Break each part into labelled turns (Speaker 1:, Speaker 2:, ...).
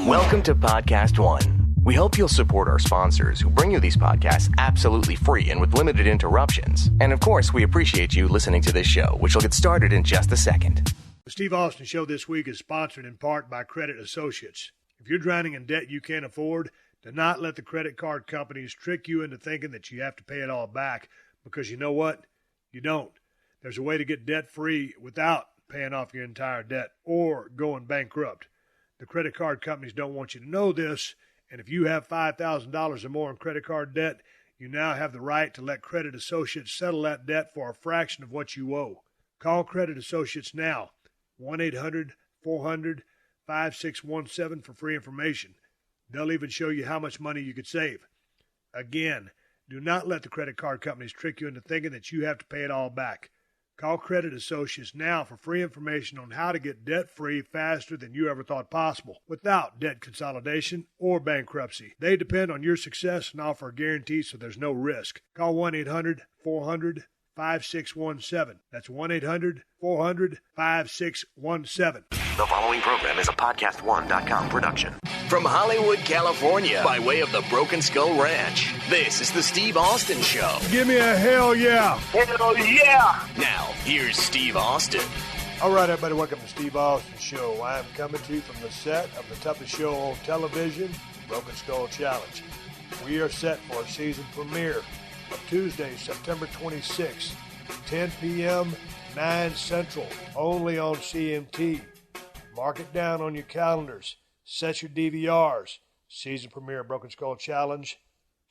Speaker 1: Welcome to PodcastOne. We hope you'll support our sponsors who bring you these podcasts absolutely free and with limited interruptions. And of course, we appreciate you listening to this show, which will get started in just a second.
Speaker 2: The Steve Austin Show this week is sponsored in part by Credit Associates. If you're drowning in debt you can't afford, do not let the credit card companies trick you into thinking that you have to pay it all back, because you know what? You don't. There's a way to get debt-free without paying off your entire debt or going bankrupt. The credit card companies don't want you to know this, and if you have $5,000 or more in credit card debt, you now have the right to let Credit Associates settle that debt for a fraction of what you owe. Call Credit Associates now, 1-800-400-5617 for free information. They'll even show you how much money you could save. Again, do not let the credit card companies trick you into thinking that you have to pay it all back. Call Credit Associates now for free information on how to get debt-free faster than you ever thought possible, without debt consolidation or bankruptcy. They depend on your success and offer a guarantee, so there's no risk. Call 1-800-400-5617. That's 1-800-400-5617.
Speaker 1: The following program is a PodcastOne.com production. From Hollywood, California, by way of the Broken Skull Ranch, this is the Steve Austin Show.
Speaker 2: Give me a hell yeah.
Speaker 3: Hell yeah.
Speaker 1: Now, here's Steve Austin.
Speaker 2: All right, everybody, welcome to Steve Austin Show. I am coming to you from the set of the toughest show on television, Broken Skull Challenge. We are set for a season premiere of Tuesday, September 26th, 10 p.m., 9 Central, only on CMT. Mark it down on your calendars. Set your DVRs. Season premiere of Broken Skull Challenge,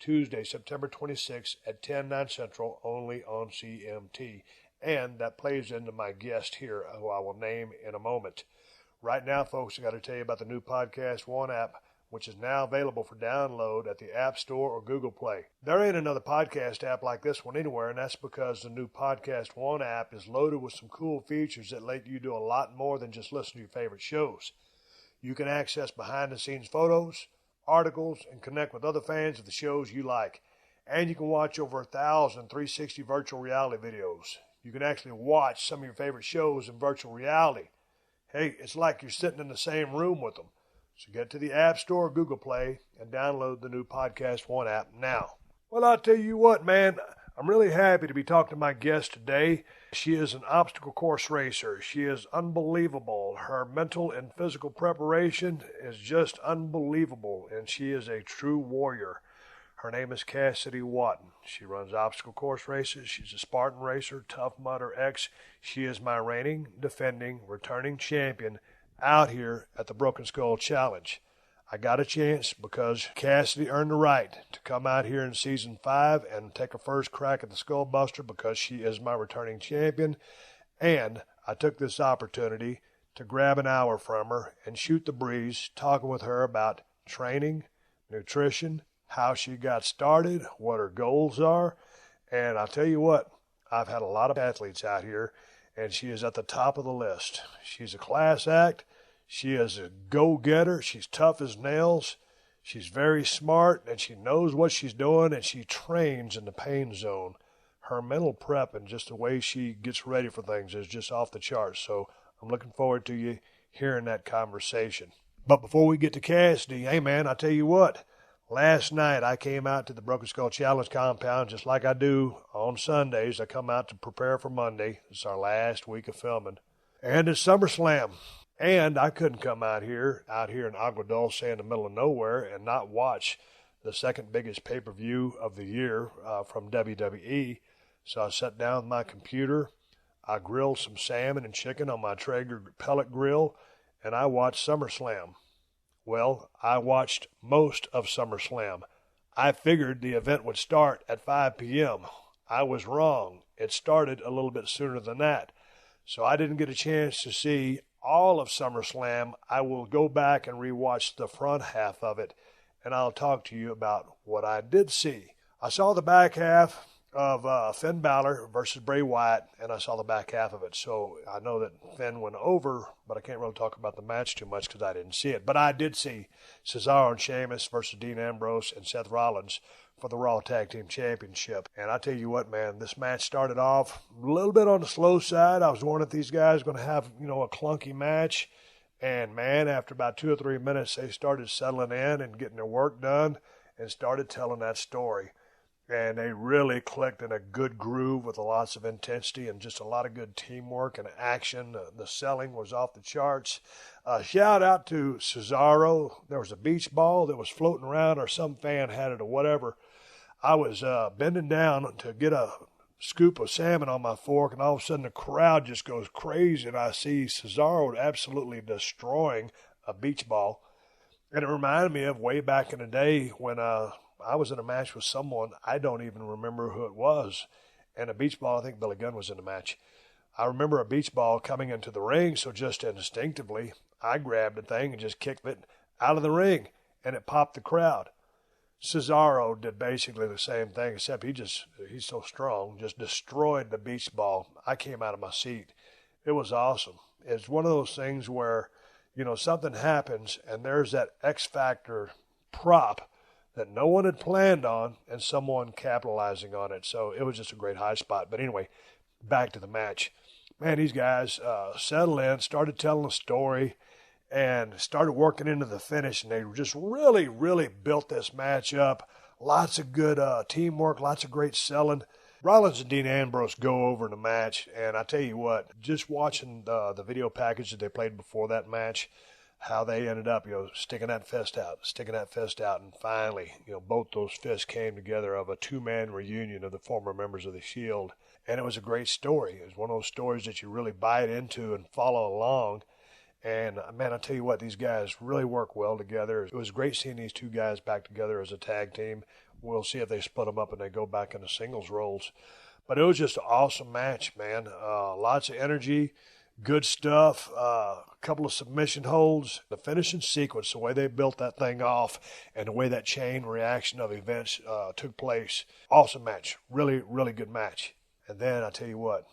Speaker 2: Tuesday, September 26th at 10, 9 Central, only on CMT. And that plays into my guest here, who I will name in a moment. Right now, folks, I got to tell you about the new PodcastOne app, which is now available for download at the App Store or Google Play. There ain't another podcast app like this one anywhere, and that's because the new PodcastOne app is loaded with some cool features that let you do a lot more than just listen to your favorite shows. You can access behind-the-scenes photos, articles, and connect with other fans of the shows you like. And you can watch over 1,000 360 virtual reality videos. You can actually watch some of your favorite shows in virtual reality. Hey, it's like you're sitting in the same room with them. So get to the App Store or Google Play and download the new PodcastOne app now. Well, I'll tell you what, man, I'm really happy to be talking to my guest today. She is an obstacle course racer. She is unbelievable. Her mental and physical preparation is just unbelievable, and she is a true warrior. Her name is Cassidy Watton. She runs obstacle course races. She's a Spartan racer, Tough Mudder X. She is my reigning, defending, returning champion out here at the Broken Skull Challenge. I got a chance because Cassidy earned the right to come out here in Season 5 and take a first crack at the Skullbuster because she is my returning champion. And I took this opportunity to grab an hour from her and shoot the breeze, talking with her about training, nutrition, how she got started, what her goals are. And I'll tell you what, I've had a lot of athletes out here, and she is at the top of the list. She's a class act. She is a go-getter. She's tough as nails. She's very smart, and she knows what she's doing, and she trains in the pain zone. Her mental prep and just the way she gets ready for things is just off the charts. So I'm looking forward to you hearing that conversation. But before we get to Cassidy, hey, man, I tell you what. Last night I came out to the Broken Skull Challenge compound just like I do on Sundays. I come out to prepare for Monday. It's our last week of filming. And it's SummerSlam. And I couldn't come out here in Agua Dulce in the middle of nowhere and not watch the second biggest pay-per-view of the year from WWE. So I sat down with my computer. I grilled some salmon and chicken on my Traeger pellet grill, and I watched SummerSlam. Well, I watched most of SummerSlam. I figured the event would start at 5 p.m. I was wrong. It started a little bit sooner than that. So I didn't get a chance to see all of SummerSlam. I will go back and rewatch the front half of it, and I'll talk to you about what I did see. I saw the back half of Finn Balor versus Bray Wyatt, and I saw the back half of it. So I know that Finn went over, but I can't really talk about the match too much because I didn't see it. But I did see Cesaro and Sheamus versus Dean Ambrose and Seth Rollins for the Raw Tag Team Championship. And I tell you what, man, this match started off a little bit on the slow side. I was wondering if these guys were going to have, a clunky match. And, man, after about 2 or 3 minutes, they started settling in and getting their work done and started telling that story. And they really clicked in a good groove with lots of intensity and just a lot of good teamwork and action. The selling was off the charts. Shout out to Cesaro. There was a beach ball that was floating around, or some fan had it or whatever. I was bending down to get a scoop of salmon on my fork, and all of a sudden the crowd just goes crazy, and I see Cesaro absolutely destroying a beach ball. And it reminded me of way back in the day when I was in a match with someone, I don't even remember who it was, and a beach ball, I think Billy Gunn was in the match. I remember a beach ball coming into the ring, so just instinctively, I grabbed the thing and just kicked it out of the ring, and it popped the crowd. Cesaro did basically the same thing, except he's so strong, just destroyed the beach ball. I came out of my seat. It was awesome. It's one of those things where, something happens and there's that X Factor prop that no one had planned on and someone capitalizing on it. So it was just a great high spot. But anyway, back to the match. Man, these guys settled in, started telling a story, and started working into the finish, and they just really, really built this match up. Lots of good teamwork, lots of great selling. Rollins and Dean Ambrose go over in the match, and I tell you what, just watching the video package that they played before that match, how they ended up, sticking that fist out, and finally, both those fists came together of a two-man reunion of the former members of the Shield, and it was a great story. It was one of those stories that you really buy into and follow along. And, man, I tell you what, these guys really work well together. It was great seeing these two guys back together as a tag team. We'll see if they split them up and they go back into singles roles. But it was just an awesome match, man. Lots of energy, good stuff, a couple of submission holds. The finishing sequence, the way they built that thing off and the way that chain reaction of events took place. Awesome match. Really, really good match. And then, I tell you what,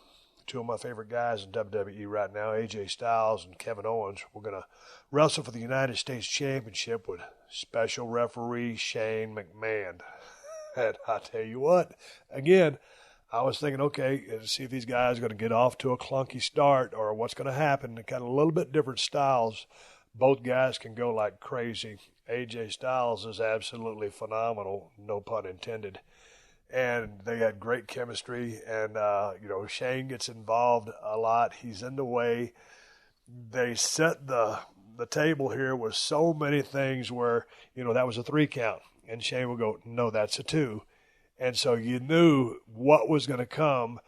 Speaker 2: two of my favorite guys in WWE right now, AJ Styles and Kevin Owens, we're going to wrestle for the United States Championship with special referee Shane McMahon. And I tell you what, again, I was thinking, okay, see if these guys are going to get off to a clunky start or what's going to happen. Kind of a little bit different styles. Both guys can go like crazy. AJ Styles is absolutely phenomenal, no pun intended. And they had great chemistry, and, Shane gets involved a lot. He's in the way. They set the table here with so many things where, that was a 3 count. And Shane would go, no, that's a 2. And so you knew what was going to come,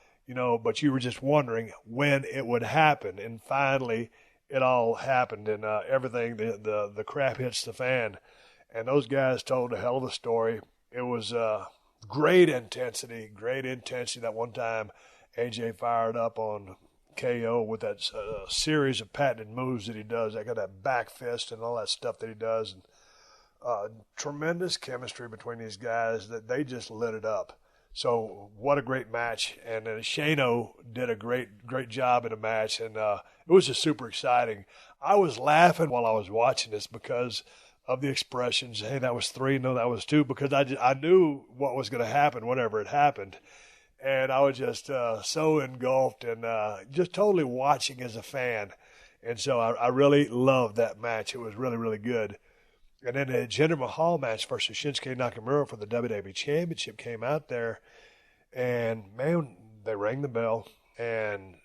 Speaker 2: but you were just wondering when it would happen. And finally, it all happened, and everything, the crap hits the fan. And those guys told a hell of a story. It was great intensity. That one time AJ fired up on KO with that series of patented moves that he does. I got that back fist and all that stuff that he does. And tremendous chemistry between these guys that they just lit it up. So what a great match. And then Shano did a great job in the match. And it was just super exciting. I was laughing while I was watching this because of the expressions, hey, that was 3, no, that was 2, because I knew what was going to happen whenever it happened. And I was just so engulfed and just totally watching as a fan. And so I really loved that match. It was really, really good. And then the Jinder Mahal match versus Shinsuke Nakamura for the WWE Championship came out there. And, man, they rang the bell. And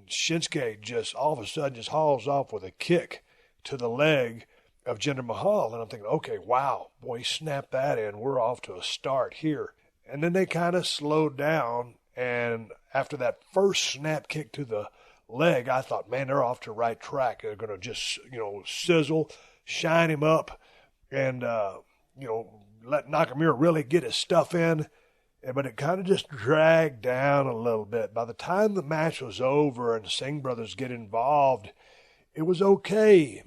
Speaker 2: Shinsuke just all of a sudden just hauls off with a kick to the leg of Jinder Mahal, and I'm thinking, okay, wow, boy, he snapped that in. We're off to a start here. And then they kind of slowed down, and after that first snap kick to the leg, I thought, man, they're off to the right track. They're going to just, sizzle, shine him up, and, let Nakamura really get his stuff in. But it kind of just dragged down a little bit. By the time the match was over and the Singh brothers get involved, it was okay.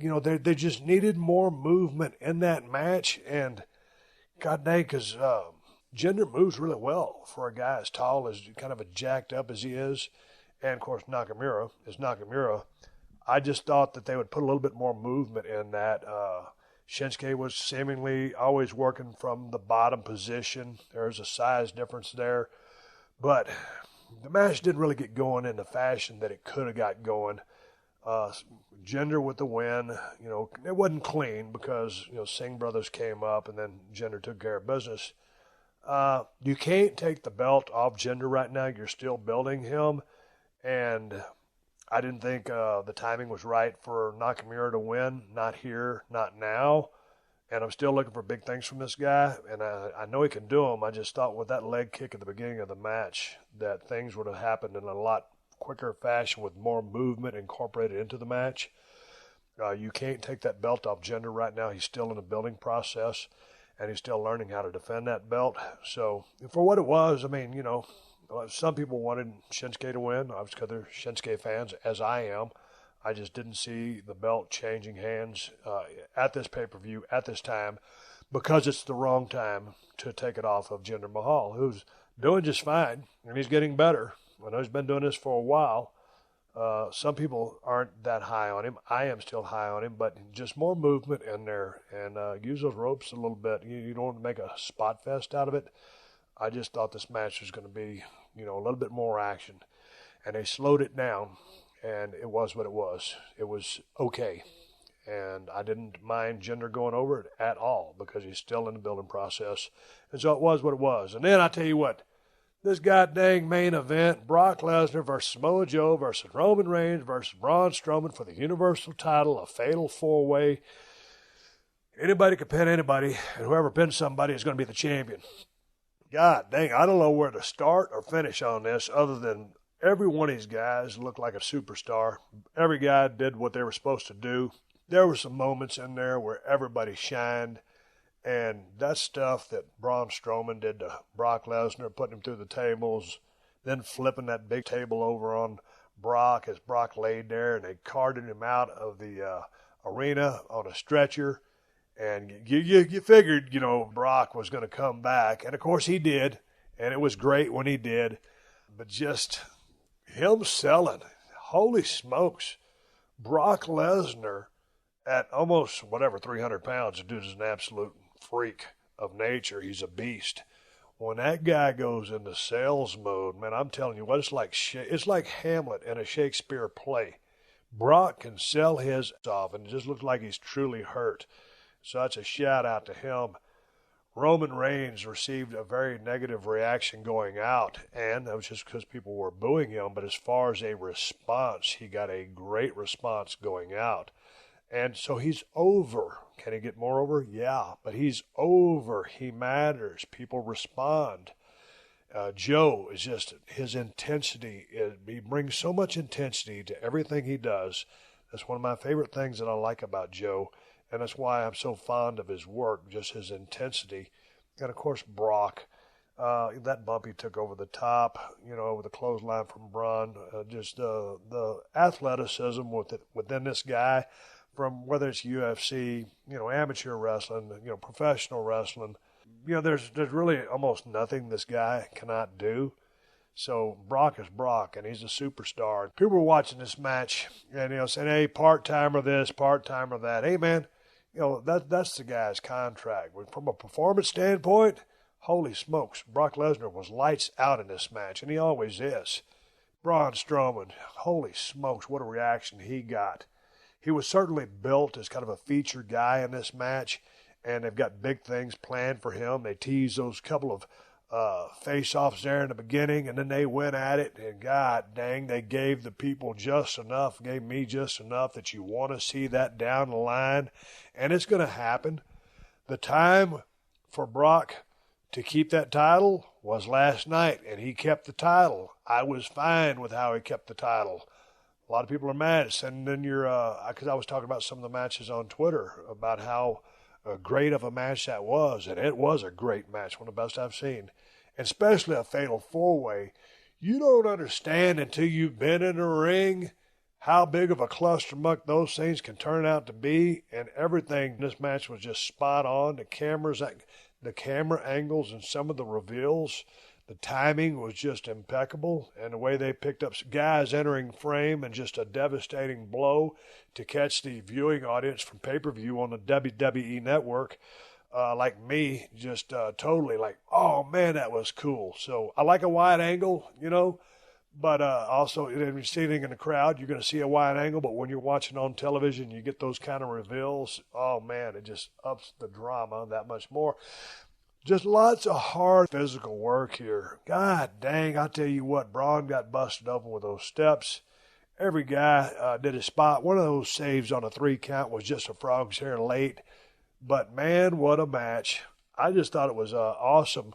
Speaker 2: They just needed more movement in that match. And God dang, because Jinder moves really well for a guy as tall, as kind of a jacked up as he is. And, of course, Nakamura is Nakamura. I just thought that they would put a little bit more movement in that. Shinsuke was seemingly always working from the bottom position. There's a size difference there. But the match didn't really get going in the fashion that it could have got going. Jinder with the win. It wasn't clean because, Singh brothers came up and then Jinder took care of business. You can't take the belt off Jinder right now. You're still building him. And I didn't think the timing was right for Nakamura to win. Not here, not now. And I'm still looking for big things from this guy. And I know he can do them. I just thought with that leg kick at the beginning of the match that things would have happened in a lot quicker fashion with more movement incorporated into the match. You can't take that belt off Jinder right now. He's still in the building process, and he's still learning how to defend that belt. So for what it was, some people wanted Shinsuke to win, obviously because they're Shinsuke fans, as I am. I just didn't see the belt changing hands at this pay-per-view at this time because it's the wrong time to take it off of Jinder Mahal, who's doing just fine, and he's getting better. I know he's been doing this for a while. Some people aren't that high on him. I am still high on him, but just more movement in there and use those ropes a little bit. You don't want to make a spot fest out of it. I just thought this match was going to be, a little bit more action. And they slowed it down, and it was what it was. It was okay. And I didn't mind Jinder going over it at all because he's still in the building process. And so it was what it was. And then I tell you what, this goddamn main event, Brock Lesnar versus Samoa Joe versus Roman Reigns versus Braun Strowman for the Universal title, a fatal four-way. Anybody can pin anybody, and whoever pins somebody is going to be the champion. God dang, I don't know where to start or finish on this other than every one of these guys looked like a superstar. Every guy did what they were supposed to do. There were some moments in there where everybody shined. And that stuff that Braun Strowman did to Brock Lesnar, putting him through the tables, then flipping that big table over on Brock as Brock laid there, and they carted him out of the arena on a stretcher. And you figured, Brock was going to come back. And, of course, he did. And it was great when he did. But just him selling, holy smokes, Brock Lesnar at almost, 300 pounds, the dude is an absolute freak of nature. He's a beast. When that guy goes into sales mode, man, I'm telling you what, it's like Hamlet in a Shakespeare play. Brock can sell his off, and it just looks like he's truly hurt. So that's a shout out to him. Roman Reigns received a very negative reaction going out, and that was just because people were booing him. But as far as a response, he got a great response going out. And so he's over. Can he get more over? Yeah, but he's over. He matters. People respond. Joe is just, his intensity, he brings so much intensity to everything he does. That's one of my favorite things that I like about Joe, and that's why I'm so fond of his work, just his intensity. And, of course, Brock, that bump he took over the top, with the clothesline from Braun, just the athleticism within this guy, from whether it's UFC, amateur wrestling, professional wrestling, there's really almost nothing this guy cannot do. So Brock is Brock, and he's a superstar. People were watching this match and, saying, hey, part-timer this, part-timer that. Hey, man, that's the guy's contract. From a performance standpoint, holy smokes, Brock Lesnar was lights out in this match, and he always is. Braun Strowman, holy smokes, what a reaction he got. He was certainly built as kind of a featured guy in this match, and they've got big things planned for him. They teased those couple of face-offs there in the beginning, and then they went at it, and God dang, they gave the people just enough, gave me just enough that you want to see that down the line, and it's going to happen. The time for Brock to keep that title was last night, and he kept the title. I was fine with how he kept the title. A lot of people are mad at sending in because I was talking about some of the matches on Twitter about how great of a match that was, and it was a great match, one of the best I've seen, and especially a fatal four-way. You don't understand until you've been in the ring how big of a clustermuck those things can turn out to be, and everything in this match was just spot on. The camera angles and some of the reveals, the timing was just impeccable, and the way they picked up guys entering frame and just a devastating blow to catch the viewing audience from pay-per-view on the WWE Network, like me, just totally like, oh, man, that was cool. So I like a wide angle, But also, if you're sitting in the crowd, you're going to see a wide angle. But when you're watching on television, you get those kind of reveals. Oh, man, it just ups the drama that much more. Just lots of hard physical work here. God dang, I tell you what, Braun got busted open with those steps. Every guy did his spot. One of those saves on a 3 count was just a frog's hair late. But, man, what a match. I just thought it was awesome.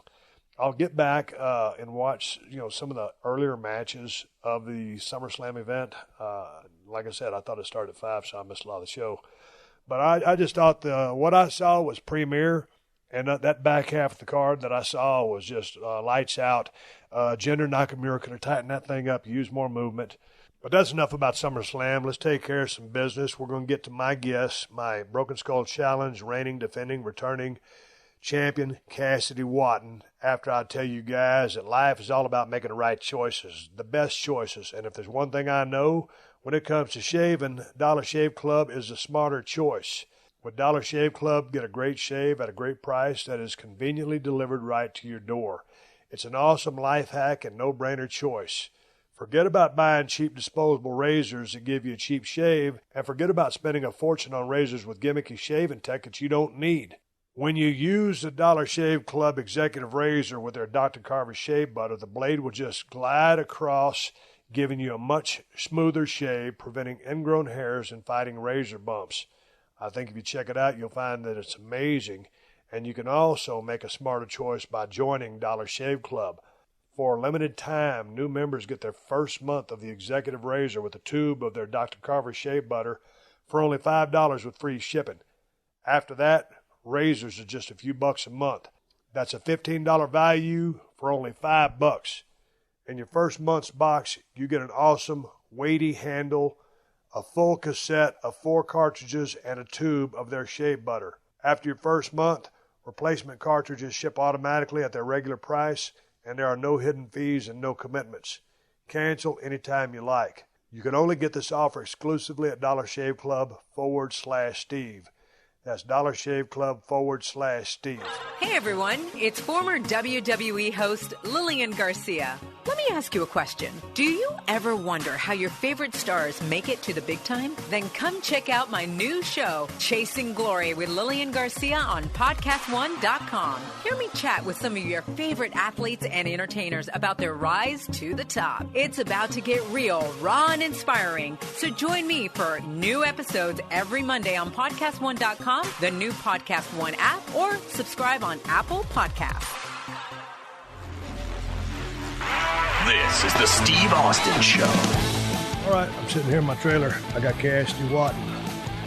Speaker 2: I'll get back and watch, some of the earlier matches of the SummerSlam event. Like I said, I thought it started at 5, so I missed a lot of the show. But I just thought what I saw was premier, and that back half of the card that I saw was just lights out. Jinder Nakamura could have tightened that thing up, used more movement. But that's enough about SummerSlam. Let's take care of some business. We're going to get to my guest, my Broken Skull Challenge, reigning, defending, returning champion Cassidy Watton, after I tell you guys that life is all about making the right choices, the best choices. And if there's one thing I know, when it comes to shaving, Dollar Shave Club is the smarter choice. With Dollar Shave Club, get a great shave at a great price that is conveniently delivered right to your door. It's an awesome life hack and no-brainer choice. Forget about buying cheap disposable razors that give you a cheap shave, and forget about spending a fortune on razors with gimmicky shaving tech that you don't need. When you use the Dollar Shave Club Executive Razor with their Dr. Carver shave butter, the blade will just glide across, giving you a much smoother shave, preventing ingrown hairs and fighting razor bumps. I think if you check it out, you'll find that it's amazing, and you can also make a smarter choice by joining Dollar Shave Club. For a limited time, new members get their first month of the Executive Razor with a tube of their Dr. Carver shave butter for only $5 with free shipping. After that, razors are just a few bucks a month. That's a $15 value for only $5. In your first month's box, you get an awesome, weighty handle, a full cassette of 4 cartridges, and a tube of their shave butter. After your first month, replacement cartridges ship automatically at their regular price, and there are no hidden fees and no commitments. Cancel anytime you like. You can only get this offer exclusively at Dollar Shave Club /Steve. That's DollarShaveClub /Steve.
Speaker 3: Hey everyone, it's former WWE host Lillian Garcia. Let me ask you a question. Do you ever wonder how your favorite stars make it to the big time? Then come check out my new show, Chasing Glory with Lillian Garcia on PodcastOne.com. Hear me chat with some of your favorite athletes and entertainers about their rise to the top. It's about to get real, raw, and inspiring. So join me for new episodes every Monday on PodcastOne.com, the new Podcast One app, or subscribe on Apple Podcasts.
Speaker 1: This is the Steve Austin Show.
Speaker 2: All right, I'm sitting here in my trailer. I got Cassidy Watton.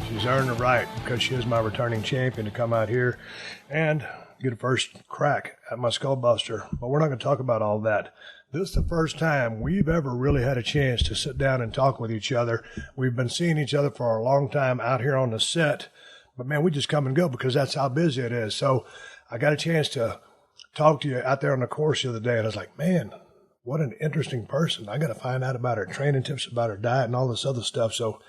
Speaker 2: She's earned the right, because she is my returning champion, to come out here and get a first crack at my Skullbuster. But we're not going to talk about all that. This is the first time we've ever really had a chance to sit down and talk with each other. We've been seeing each other for a long time out here on the set. But, man, we just come and go because that's how busy it is. So I got a chance to talk to you out there on the course the other day, and I was like, man, what an interesting person. I got to find out about her training tips, about her diet, and all this other stuff. So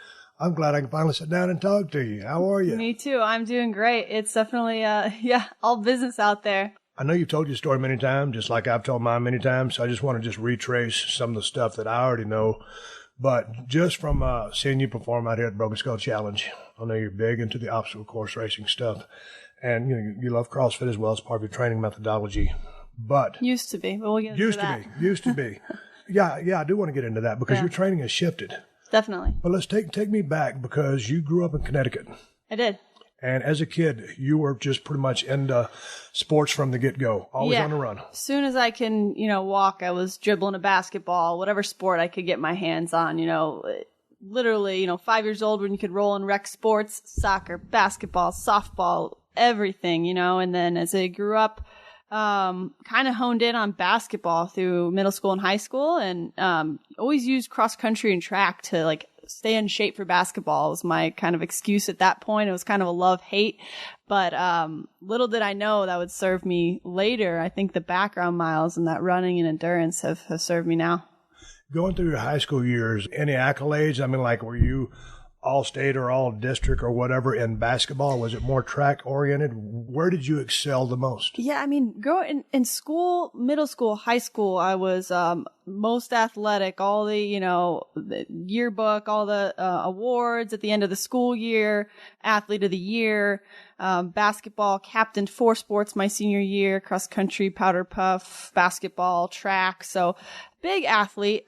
Speaker 2: I'm glad I can finally sit down and talk to you. How are you?
Speaker 4: Me too. I'm doing great. It's definitely, all business out there.
Speaker 2: I know you've told your story many times, just like I've told mine many times. So I just want to just retrace some of the stuff that I already know. But just from seeing you perform out here at Broken Skull Challenge, I know you're big into the obstacle course racing stuff. And you love CrossFit as well as part of your training methodology. But
Speaker 4: used to be, but we'll get into that.
Speaker 2: Used to be. Yeah, I do want to get into that because your training has shifted.
Speaker 4: Definitely.
Speaker 2: But let's take me back, because you grew up in Connecticut.
Speaker 4: I did.
Speaker 2: And as a kid, you were just pretty much into sports from the get-go, always on the run.
Speaker 4: As soon as I can, walk, I was dribbling a basketball, whatever sport I could get my hands on, literally, 5 years old when you could roll in rec sports, soccer, basketball, softball, everything, and then as I grew up, kind of honed in on basketball through middle school and high school, and always used cross country and track to stay in shape for basketball. Was my kind of excuse at that point. It was kind of a love-hate, but little did I know that would serve me later. I think the background miles and that running and endurance have served me now.
Speaker 2: Going through your high school years, any accolades? I mean, were you all-state or all-district or whatever in basketball? Was it more track-oriented? Where did you excel the most?
Speaker 4: Yeah, I mean, growing in school, middle school, high school, I was most athletic. All the yearbook, all the awards at the end of the school year, athlete of the year, basketball, captained 4 sports my senior year, cross country, powder puff, basketball, track. So big athlete.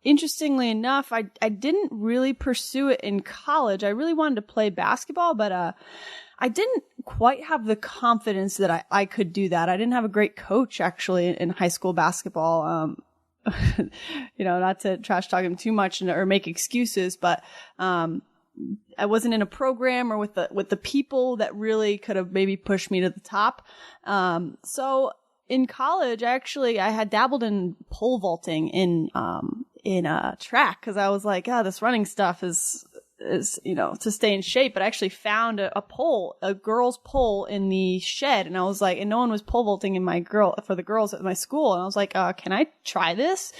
Speaker 4: Interestingly enough, I didn't really pursue it in college. I really wanted to play basketball, but I didn't quite have the confidence that I could do that. I didn't have a great coach actually in high school basketball. Not to trash talk him too much or make excuses, but I wasn't in a program or with the people that really could have maybe pushed me to the top. So in college, I had dabbled in pole vaulting in track, because I was like, this running stuff is to stay in shape. But I actually found a girl's pole in the shed, and I was like, and no one was pole vaulting for the girls at my school, and I was like, can I try this?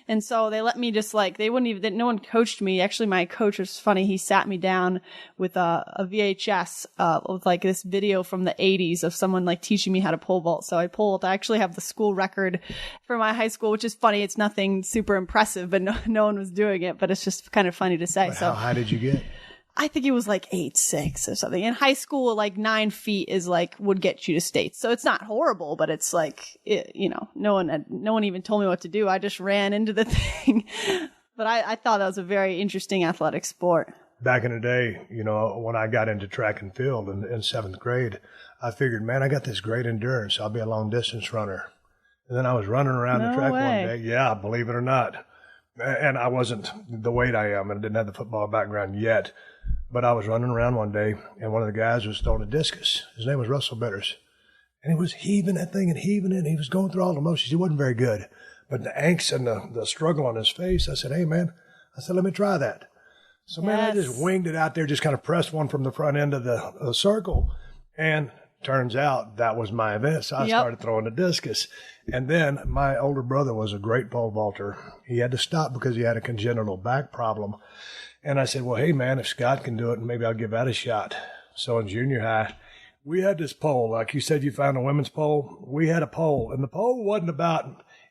Speaker 4: And so they let me no one coached me. Actually, my coach was funny. He sat me down with a VHS with like this video from the 80s of someone like teaching me how to pole vault. So I actually have the school record for my high school, which is funny. It's nothing super impressive, but no one was doing it, but it's just kind of funny to say.
Speaker 2: How high did you get?
Speaker 4: I think it was like 8'6" or something. In high school, like 9 feet is like would get you to states. So it's not horrible, but it's like, no one even told me what to do. I just ran into the thing. But I thought that was a very interesting athletic sport.
Speaker 2: Back in the day, when I got into track and field in 7th grade, I figured, man, I got this great endurance. I'll be a long distance runner. And then I was running around the track one day. Yeah, believe it or not. And I wasn't the weight I am, and didn't have the football background yet. But I was running around one day, and one of the guys was throwing a discus. His name was Russell Bitters. And he was heaving that thing and heaving it, and he was going through all the motions. He wasn't very good. But the angst and the struggle on his face, I said, hey, man, let me try that. So, man, I just winged it out there, just kind of pressed one from the front end of the circle. And turns out that was my event. So I started throwing the discus. And then my older brother was a great pole vaulter. He had to stop because he had a congenital back problem. And I said, well, hey, man, if Scott can do it, maybe I'll give that a shot. So in junior high, we had this pole. Like you said, you found a women's pole. We had a pole. And the pole wasn't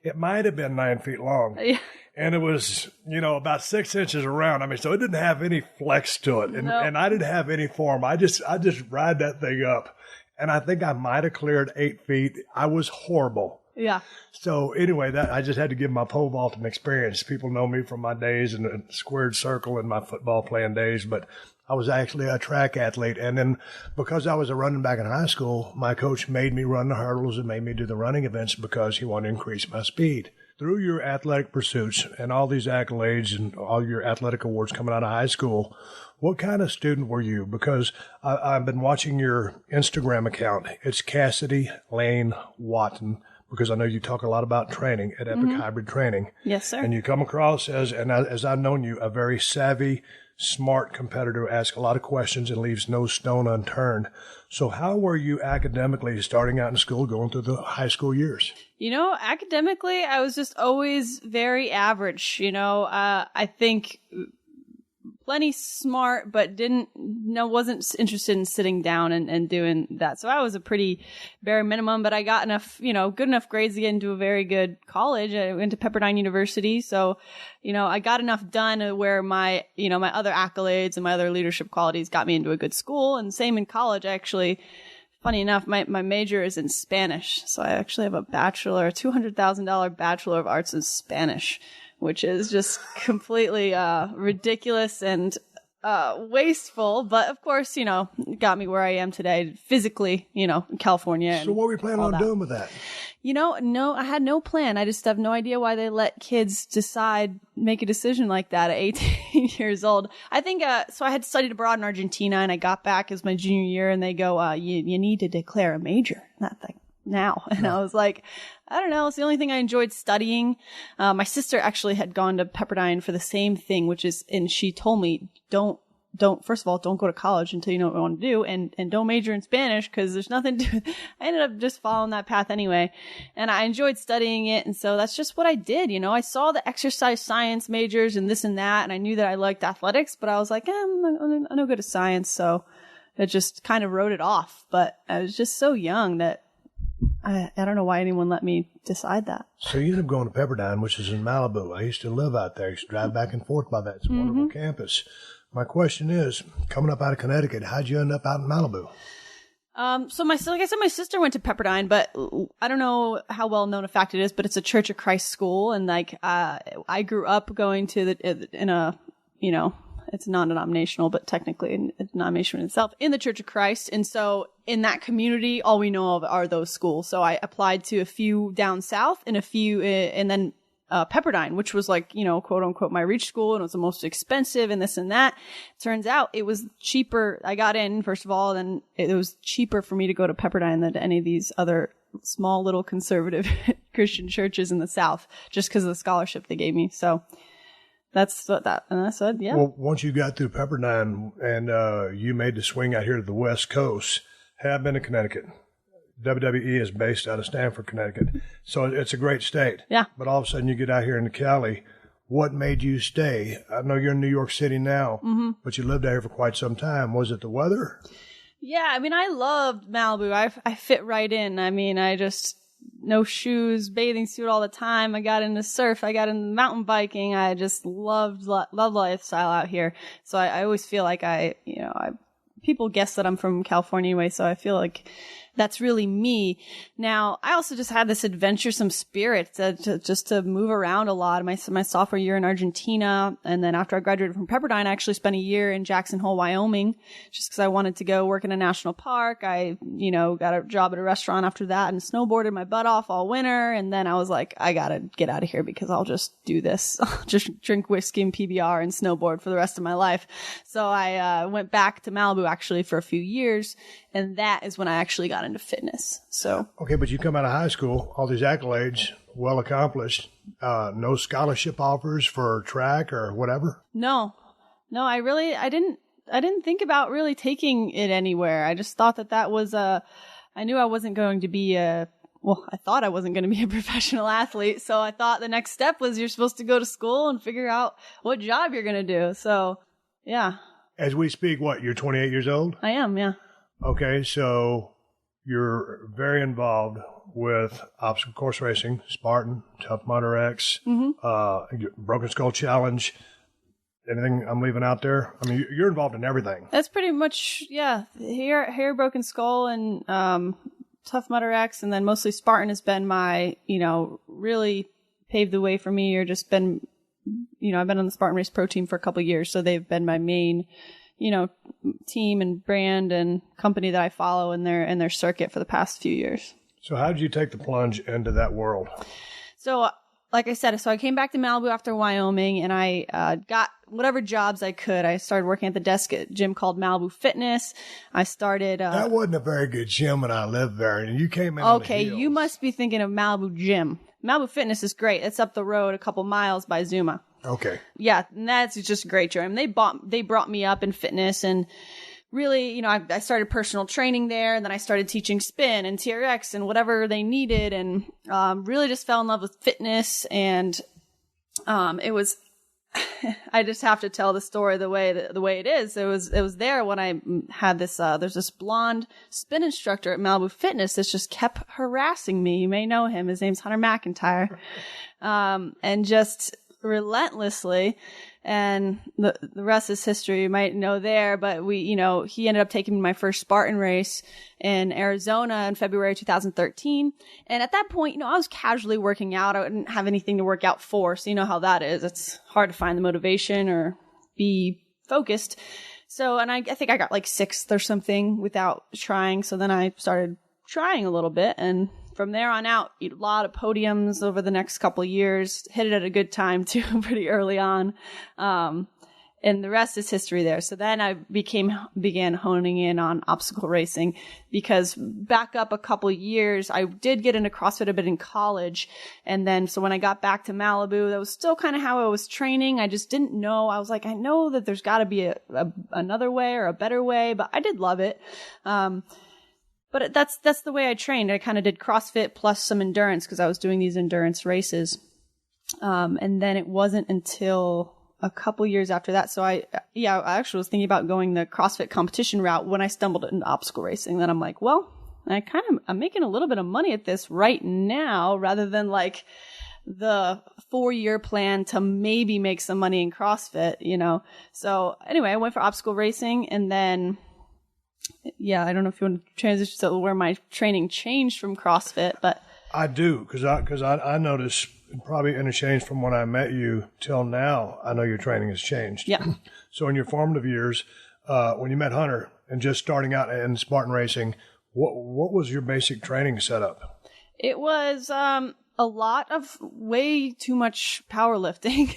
Speaker 2: it might have been 9 feet long. Yeah. And it was, about 6 inches around. I mean, so it didn't have any flex to it. And, and I didn't have any form. I just ride that thing up. And I think I might have cleared 8 feet. I was horrible.
Speaker 4: Yeah.
Speaker 2: So anyway, I just had to give my pole vaulting experience. People know me from my days in the squared circle and my football playing days, but I was actually a track athlete. And then because I was a running back in high school, my coach made me run the hurdles and made me do the running events because he wanted to increase my speed. Through your athletic pursuits and all these accolades and all your athletic awards coming out of high school, what kind of student were you? Because I've been watching your Instagram account. It's Cassidy Watton. Because I know you talk a lot about training at Epic Hybrid Training.
Speaker 4: Yes, sir.
Speaker 2: And you come across as I've known you, a very savvy, smart competitor, asks a lot of questions and leaves no stone unturned. So how were you academically starting out in school, going through the high school years?
Speaker 4: Academically, I was just always very average. I think plenty smart, but wasn't interested in sitting down and doing that. So I was a pretty bare minimum, but I got enough, good enough grades to get into a very good college. I went to Pepperdine University. So, I got enough done where my other accolades and my other leadership qualities got me into a good school. And same in college, actually. Funny enough, my major is in Spanish. So I actually have a $200,000 Bachelor of Arts in Spanish, which is just completely ridiculous and wasteful. But of course, it got me where I am today physically, in California.
Speaker 2: So what were you planning on doing with that?
Speaker 4: No, I had no plan. I just have no idea why they let kids make a decision like that at 18 years old. I think, so I had studied abroad in Argentina and I got back as my junior year and they go, you need to declare a major. That thing. Now. And I was like, I don't know. It's the only thing I enjoyed studying. My sister actually had gone to Pepperdine for the same thing, and she told me, don't first of all, don't go to college until you know what you want to do, and don't major in Spanish because there's nothing to, I ended up just following that path anyway. And I enjoyed studying it. And so that's just what I did. I saw the exercise science majors and this and that. And I knew that I liked athletics, but I was like, I'm no good at science. So it just kind of wrote it off. But I was just so young that I don't know why anyone let me decide that.
Speaker 2: So you ended up going to Pepperdine, which is in Malibu. I used to live out there. I used to drive back and forth by that. It's a wonderful campus. My question is, coming up out of Connecticut, how'd you end up out in Malibu?
Speaker 4: So like I said, my sister went to Pepperdine, but I don't know how well known a fact it is, but it's a Church of Christ school. And I grew up going to it's non-denominational, but technically a denomination in itself, in the Church of Christ. And so in that community, all we know of are those schools. So I applied to a few down south and a few, and then Pepperdine, which was like, quote unquote, my reach school, and it was the most expensive and this and that. Turns out it was cheaper. I got in, first of all, then it was cheaper for me to go to Pepperdine than to any of these other small little conservative Christian churches in the South, just because of the scholarship they gave me. So that's what and I said, yeah.
Speaker 2: Well, once you got through Pepperdine and you made the swing out here to the West Coast, have been to Connecticut. WWE is based out of Stamford, Connecticut. So it's a great state.
Speaker 4: Yeah.
Speaker 2: But all of a sudden you get out here in Cali. What made you stay? I know you're in New York City now, but you lived out here for quite some time. Was it the weather?
Speaker 4: Yeah, I loved Malibu. I fit right in. I just, no shoes, bathing suit all the time. I got into surf. I got into mountain biking. I just loved lifestyle out here. So I always feel like people guess that I'm from California anyway, so I feel like that's really me. Now, I also just had this adventuresome spirit to move around a lot. My sophomore year in Argentina, and then after I graduated from Pepperdine, I actually spent a year in Jackson Hole, Wyoming, just because I wanted to go work in a national park. I, got a job at a restaurant after that and snowboarded my butt off all winter. And then I was like, I gotta get out of here because I'll just do this. I'll just drink whiskey and PBR and snowboard for the rest of my life. So I went back to Malibu actually for a few years. And that is when I actually got into fitness. So
Speaker 2: okay, but you come out of high school, all these accolades, well accomplished. No scholarship offers for track or whatever? No,
Speaker 4: I didn't think about really taking it anywhere. I just thought that was I knew I wasn't going to be I thought I wasn't going to be a professional athlete. So I thought the next step was you're supposed to go to school and figure out what job you're going to do. So yeah.
Speaker 2: As we speak, you're 28 years old?
Speaker 4: I am, yeah.
Speaker 2: Okay, so you're very involved with obstacle course racing, Spartan, Tough Mudder X, Broken Skull Challenge. Anything I'm leaving out there? You're involved in everything.
Speaker 4: That's pretty much, yeah. Here Broken Skull and Tough Mudder X, and then mostly Spartan has been my, really paved the way for me, or just been, I've been on the Spartan Race Pro team for a couple of years, so they've been my main team and brand and company that I follow in their circuit for the past few years.
Speaker 2: So how did you take the plunge into that world?
Speaker 4: So like I said, I came back to Malibu after Wyoming, and I got whatever jobs I could. I started working at the desk at a gym called Malibu Fitness. I started...
Speaker 2: that wasn't a very good gym when I lived there, and you came in
Speaker 4: okay, on the heels. You must be thinking of Malibu Gym. Malibu Fitness is great. It's up the road a couple miles by Zuma.
Speaker 2: Okay.
Speaker 4: Yeah, and that's just a great job. They brought me up in fitness, and really, I started personal training there, and then I started teaching spin and TRX and whatever they needed, and really just fell in love with fitness. And it was, I just have to tell the story the way it is. It was there when I had this. There's this blonde spin instructor at Malibu Fitness that just kept harassing me. You may know him. His name's Hunter McIntyre, and just relentlessly, and the rest is history. You might know there, but he ended up taking me my first Spartan race in Arizona in February 2013. And at that point, I was casually working out. I didn't have anything to work out for. So you know how that is. It's hard to find the motivation or be focused. So, and I think I got like sixth or something without trying. So then I started trying a little bit, and from there on out, a lot of podiums over the next couple of years. Hit it at a good time too, pretty early on. And the rest is history there. So then I began honing in on obstacle racing, because back up a couple years, I did get into CrossFit a bit in college. And then, so when I got back to Malibu, that was still kind of how I was training. I just didn't know. I was like, I know that there's got to be another way or a better way, but I did love it. But that's the way I trained. I kind of did CrossFit plus some endurance, because I was doing these endurance races. And then it wasn't until a couple years after that. So I actually was thinking about going the CrossFit competition route when I stumbled into obstacle racing. Then I'm like, well, I'm making a little bit of money at this right now, rather than like the 4-year plan to maybe make some money in CrossFit, you know? So anyway, I went for obstacle racing, and then, I don't know if you want to transition to where my training changed from CrossFit, but
Speaker 2: I do, because I noticed, probably interchanged from when I met you till now, I know your training has changed.
Speaker 4: Yeah. So
Speaker 2: in your formative years, when you met Hunter and just starting out in Spartan racing, what was your basic training setup?
Speaker 4: It was a lot of way too much powerlifting,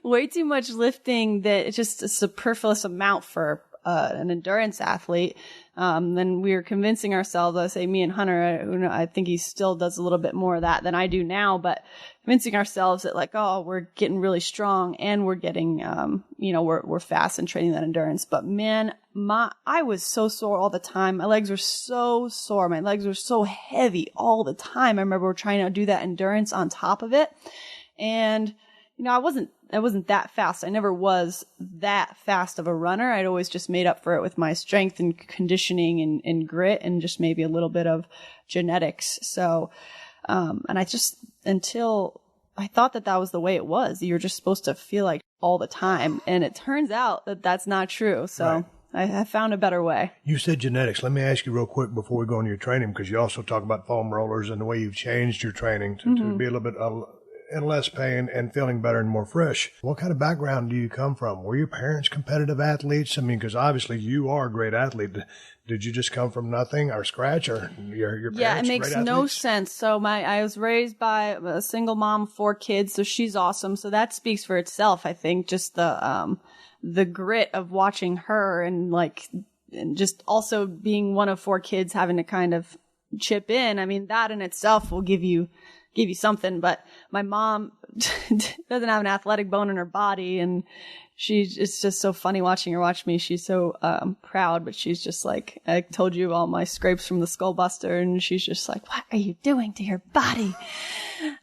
Speaker 4: way too much lifting that it's just a superfluous amount for an endurance athlete. Then we were convincing ourselves, I say me and Hunter, I think he still does a little bit more of that than I do now, but convincing ourselves that like, oh, we're getting really strong and we're getting, we're fast and training that endurance. But man, I was so sore all the time. My legs were so sore. My legs were so heavy all the time. I remember trying to do that endurance on top of it. And, I wasn't that fast. I never was that fast of a runner. I'd always just made up for it with my strength and conditioning and grit, and just maybe a little bit of genetics. So, and until I thought that was the way it was. You're just supposed to feel like all the time. And it turns out that that's not true. So right. I found a better way.
Speaker 2: You said genetics. Let me ask you real quick before we go into your training, because you also talk about foam rollers and the way you've changed your training to be a little bit in less pain and feeling better and more fresh. What kind of background do you come from? Were your parents competitive athletes? I mean, because obviously you are a great athlete. Did you just come from nothing or scratch, or your parents?
Speaker 4: Yeah, it makes
Speaker 2: great athletes?
Speaker 4: No sense. So I was raised by a single mom, 4 kids, so she's awesome. So that speaks for itself, I think. Just the grit of watching her, and just also being one of 4 kids, having to kind of chip in. I mean, that in itself will give you something. But my mom doesn't have an athletic bone in her body, and it's just so funny watching her watch me. She's so proud, but she's just like, I told you all my scrapes from the Skullbuster, and she's just like, what are you doing to your body?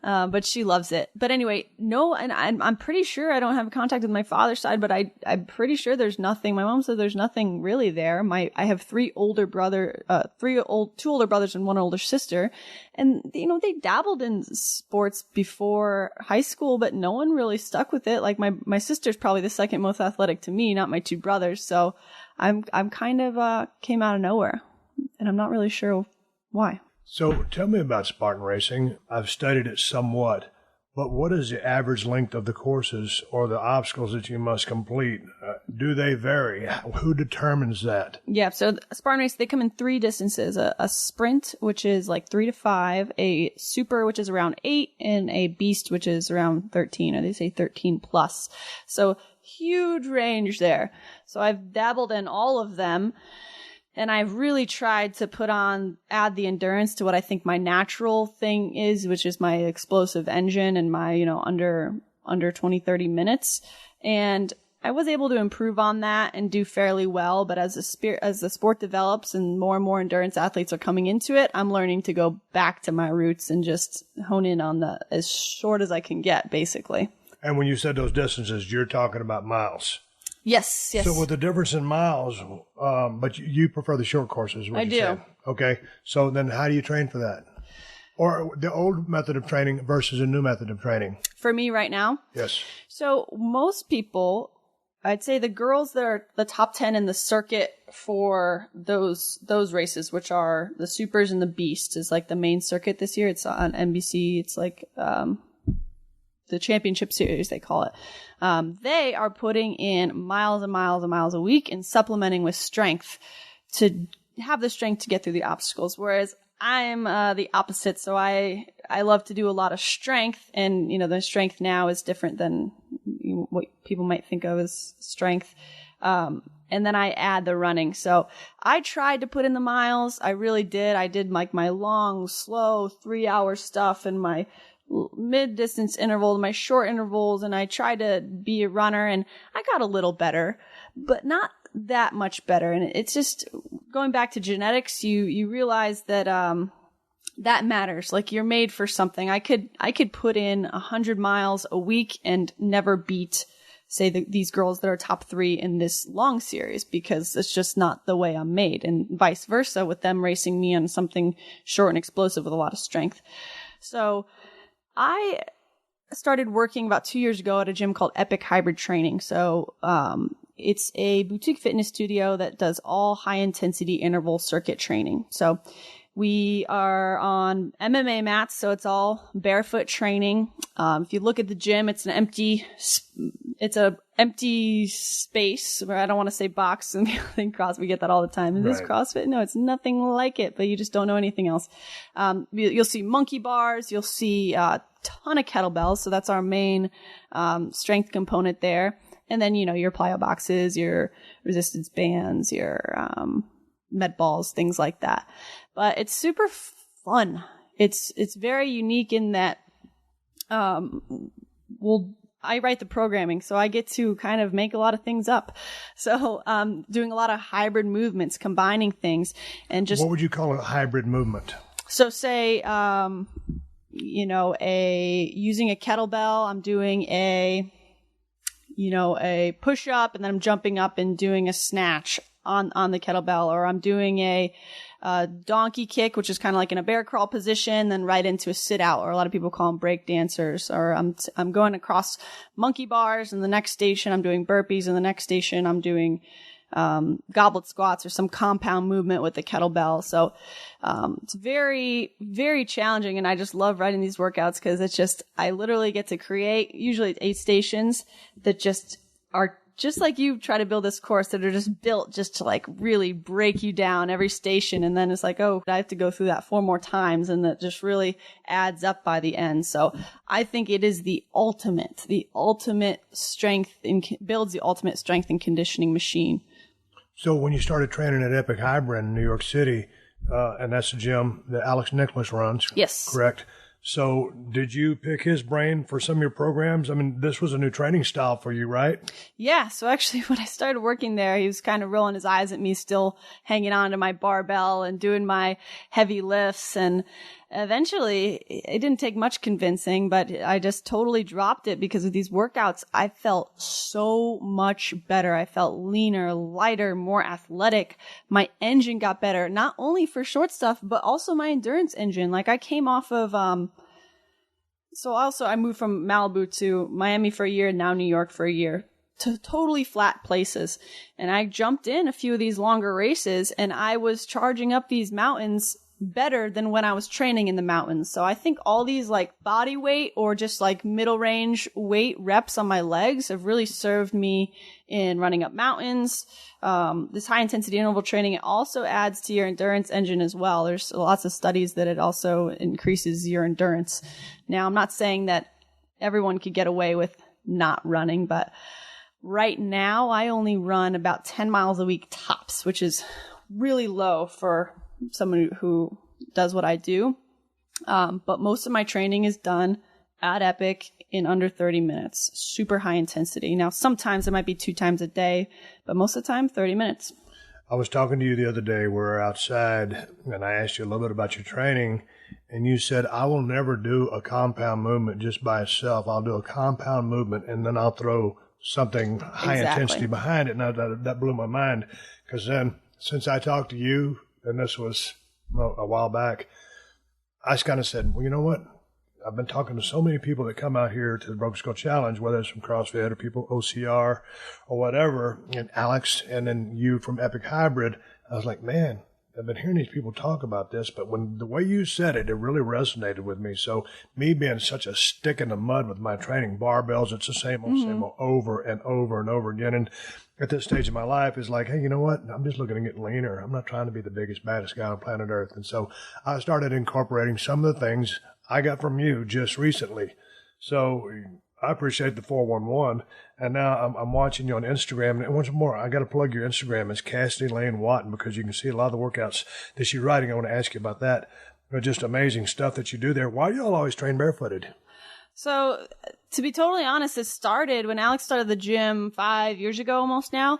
Speaker 4: But she loves it. But anyway, no, and I'm pretty sure I don't have contact with my father's side, but I'm pretty sure there's nothing. My mom said there's nothing really there. I have 2 older brothers and 1 older sister. And, they dabbled in sports before high school, but no one really stuck with it. Like my sister's probably the second most athletic to me, not my 2 brothers. So I'm kind of, came out of nowhere, and I'm not really sure why.
Speaker 2: So tell me about Spartan racing. I've studied it somewhat, but what is the average length of the courses or the obstacles that you must complete? Do they vary? Who determines that? Yeah, so
Speaker 4: Spartan race, they come in 3 distances, a sprint, which is like 3 to 5, a super, which is around 8, and a beast, which is around 13, or they say 13 plus. So huge range there. So I've dabbled in all of them. And I've really tried to add the endurance to what I think my natural thing is, which is my explosive engine and my, under 20, 30 minutes. And I was able to improve on that and do fairly well. But as the sport develops and more endurance athletes are coming into it, I'm learning to go back to my roots and just hone in on as short as I can get, basically.
Speaker 2: And when you said those distances, you're talking about miles.
Speaker 4: Yes.
Speaker 2: So with the difference in miles, but you prefer the short courses,
Speaker 4: I do.
Speaker 2: Say. Okay. So then how do you train for that? Or the old method of training versus a new method of training?
Speaker 4: For me right now?
Speaker 2: Yes.
Speaker 4: So most people, I'd say the girls that are the top 10 in the circuit for those races, which are the supers and the beasts, is like the main circuit this year. It's on NBC. It's like the championship series, they call it. They are putting in miles and miles and miles a week and supplementing with strength to have the strength to get through the obstacles. Whereas I'm the opposite. So I love to do a lot of strength, and the strength now is different than what people might think of as strength. And then I add the running. So I tried to put in the miles. I really did. I did like my long, slow 3-hour stuff and my mid-distance intervals, my short intervals, and I tried to be a runner, and I got a little better, but not that much better. And it's just going back to genetics, you realize that that matters. Like, you're made for something. I could put in 100 miles a week and never beat, say, these girls that are top 3 in this long series, because it's just not the way I'm made, and vice versa with them racing me on something short and explosive with a lot of strength. So I started working about 2 years ago at a gym called Epic Hybrid Training. So it's a boutique fitness studio that does all high intensity interval circuit training. So we are on MMA mats, so it's all barefoot training. If you look at the gym, it's an empty space, where I don't want to say box, and I think CrossFit, we get that all the time. Is this CrossFit? No, it's nothing like it, but you just don't know anything else. You'll see monkey bars, you'll see a ton of kettlebells, so that's our main strength component there. And then, your plyo boxes, your resistance bands, your med balls, things like that. But it's super fun. It's very unique in that I write the programming, so I get to kind of make a lot of things up. So doing a lot of hybrid movements, combining things, and just...
Speaker 2: What would you call a hybrid movement?
Speaker 4: So say, using a kettlebell, I'm doing a push-up, and then I'm jumping up and doing a snatch on the kettlebell, or I'm doing a donkey kick, which is kind of like in a bear crawl position, then right into a sit out, or a lot of people call them break dancers. Or I'm going across monkey bars, and the next station I'm doing burpees, and the next station I'm doing goblet squats or some compound movement with the kettlebell. So it's very, very challenging, and I just love writing these workouts because it's just, I literally get to create usually 8 stations that just are just like you try to build this course, that are just built just to like really break you down every station. And then it's like, oh, I have to go through that 4 more times. And that just really adds up by the end. So I think it is the ultimate strength builds the ultimate strength and conditioning machine.
Speaker 2: So when you started training at Epic Hybrid in New York City, and that's a gym that Alex Nicholas runs.
Speaker 4: Yes.
Speaker 2: Correct. So did you pick his brain for some of your programs? I mean, this was a new training style for you, right?
Speaker 4: Yeah. So actually, when I started working there, he was kind of rolling his eyes at me, still hanging on to my barbell and doing my heavy lifts. And eventually, it didn't take much convincing, but I just totally dropped it because of these workouts. I felt so much better. I felt leaner, lighter, more athletic. My engine got better, not only for short stuff, but also my endurance engine. Like, I came off of, I moved from Malibu to Miami for a year, and now New York for a year, to totally flat places. And I jumped in a few of these longer races, and I was charging up these mountains better than when I was training in the mountains. So I think all these like body weight or just like middle range weight reps on my legs have really served me in running up mountains. This high intensity interval training, it also adds to your endurance engine as well. There's lots of studies that it also increases your endurance. Now, I'm not saying that everyone could get away with not running, but right now I only run about 10 miles a week tops, which is really low for someone who does what I do. But most of my training is done at Epic in under 30 minutes, super high intensity. Now, sometimes it might be 2 times a day, but most of the time, 30 minutes.
Speaker 2: I was talking to you the other day. We were outside, and I asked you a little bit about your training, and you said, I will never do a compound movement just by itself. I'll do a compound movement, and then I'll throw something high intensity behind it. Now, that blew my mind, because then, since I talked to you, and this was a while back, I just kind of said, well, you know what? I've been talking to so many people that come out here to the Broken Skull Challenge, whether it's from CrossFit or people OCR or whatever, and Alex, and then you from Epic Hybrid. I was like, man, I've been hearing these people talk about this, but when the way you said it, it really resonated with me. So me being such a stick in the mud with my training, barbells, it's the same old over and over and over again. And at this stage of my life is like, hey, you know what? I'm just looking to get leaner. I'm not trying to be the biggest, baddest guy on planet Earth. And so I started incorporating some of the things I got from you just recently. So I appreciate the 411. And now I'm watching you on Instagram. And once more, I got to plug your Instagram. It's Cassidy Watton, because you can see a lot of the workouts that you're writing. I want to ask you about that. Just amazing stuff that you do there. Why do y'all always train barefooted?
Speaker 4: So, to be totally honest, it started when Alex started the gym 5 years ago almost now.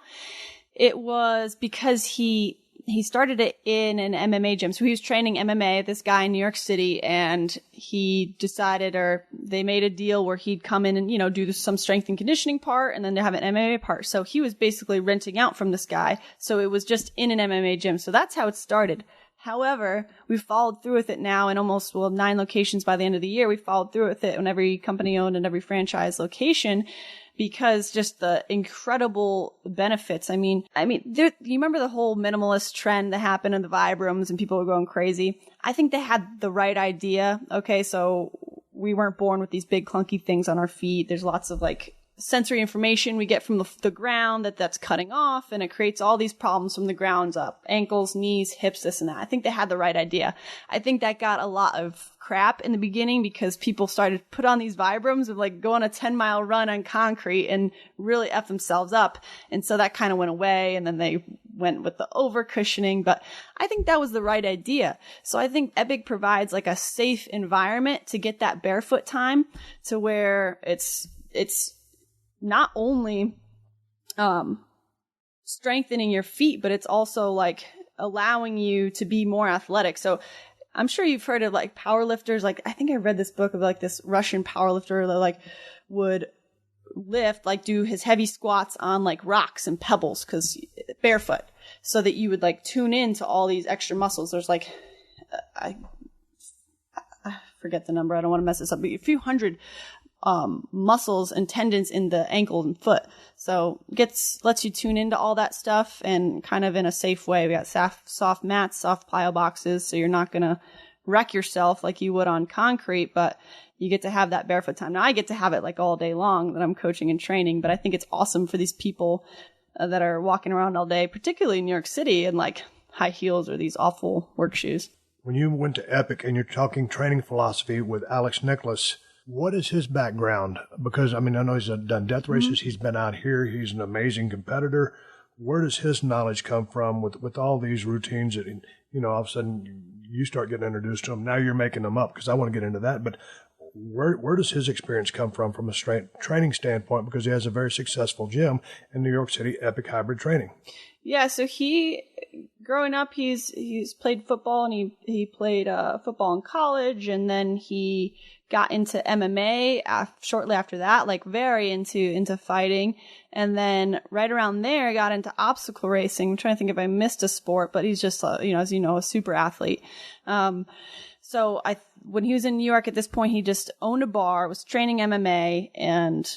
Speaker 4: It was because he started it in an MMA gym. So he was training MMA, this guy in New York City, and he decided, or they made a deal where he'd come in and, you know, do some strength and conditioning part and then to have an MMA part. So he was basically renting out from this guy. So it was just in an MMA gym. So that's how it started. However, we've followed through with it now in almost, 9 locations by the end of the year. We followed through with it in every company owned and every franchise location, because just the incredible benefits. I mean, you remember the whole minimalist trend that happened in the Vibrams and people were going crazy? I think they had the right idea. Okay, so we weren't born with these big clunky things on our feet. There's lots of like sensory information we get from the ground that's cutting off, and it creates all these problems from the ground up. Ankles, knees, hips, this and that. I think they had the right idea. I think that got a lot of crap in the beginning because people started to put on these Vibrams and like go on a 10-mile run on concrete and really F themselves up. And so that kind of went away, and then they went with the over cushioning, but I think that was the right idea. So I think Epic provides like a safe environment to get that barefoot time, to where it's not only strengthening your feet, but it's also like allowing you to be more athletic. So I'm sure you've heard of like power lifters. Like, I think I read this book of like this Russian power lifter that like would lift, like do his heavy squats on like rocks and pebbles, because barefoot, so that you would like tune in to all these extra muscles. There's like, I forget the number. I don't want to mess this up, but a few hundred muscles and tendons in the ankle and foot. So lets you tune into all that stuff, and kind of in a safe way. We got soft mats, soft plyo boxes, so you're not going to wreck yourself like you would on concrete, but you get to have that barefoot time. Now I get to have it like all day long that I'm coaching and training, but I think it's awesome for these people that are walking around all day, particularly in New York City, in like high heels or these awful work shoes. When you went to Epic and you're talking training philosophy with Alex Nicholas, what is his background? Because, I mean, I know he's done death races. Mm-hmm. He's been out here. He's an amazing competitor. Where does his knowledge come from with all these routines that, you know, all of a sudden you start getting introduced to them? Now you're making them up, because I want to get into that. But where does his experience come from a training standpoint? Because he has a very successful gym in New York City, Epic Hybrid Training. Yeah, so growing up, he's played football, and he played football in college, and then he got into MMA shortly after that, like very into fighting. And then right around there, I got into obstacle racing. I'm trying to think if I missed a sport, but he's just, as you know, a super athlete. So when he was in New York at this point, he just owned a bar, was training MMA, and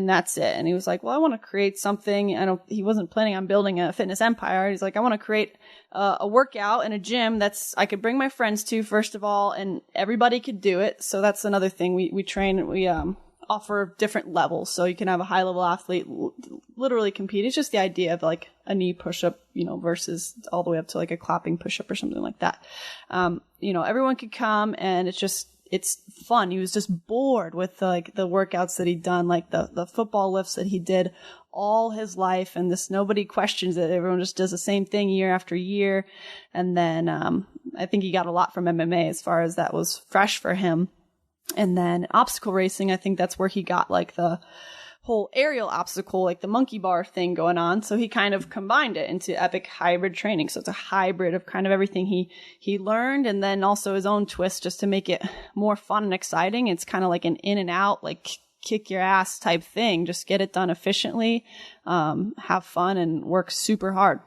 Speaker 4: that's it. And he was like, well, I want to create something. He wasn't planning on building a fitness empire. He's like, I want to create a workout in a gym I could bring my friends to, first of all, and everybody could do it. So that's another thing. We train, we offer different levels. So you can have a high level athlete literally compete. It's just the idea of like a knee push up, versus all the way up to like a clapping push up or something like that. Everyone could come, and it's fun. He was just bored with the workouts that he'd done, like the football lifts that he did all his life, and nobody questions it. Everyone just does the same thing year after year. And then I think he got a lot from MMA as far as that was fresh for him. And then obstacle racing, I think that's where he got like the whole aerial obstacle, like the monkey bar thing going on. So he kind of combined it into Epic Hybrid Training. So it's a hybrid of kind of everything he learned, and then also his own twist just to make it more fun and exciting. It's kind of like an in and out, like kick your ass type thing. Just get it done efficiently, have fun, and work super hard.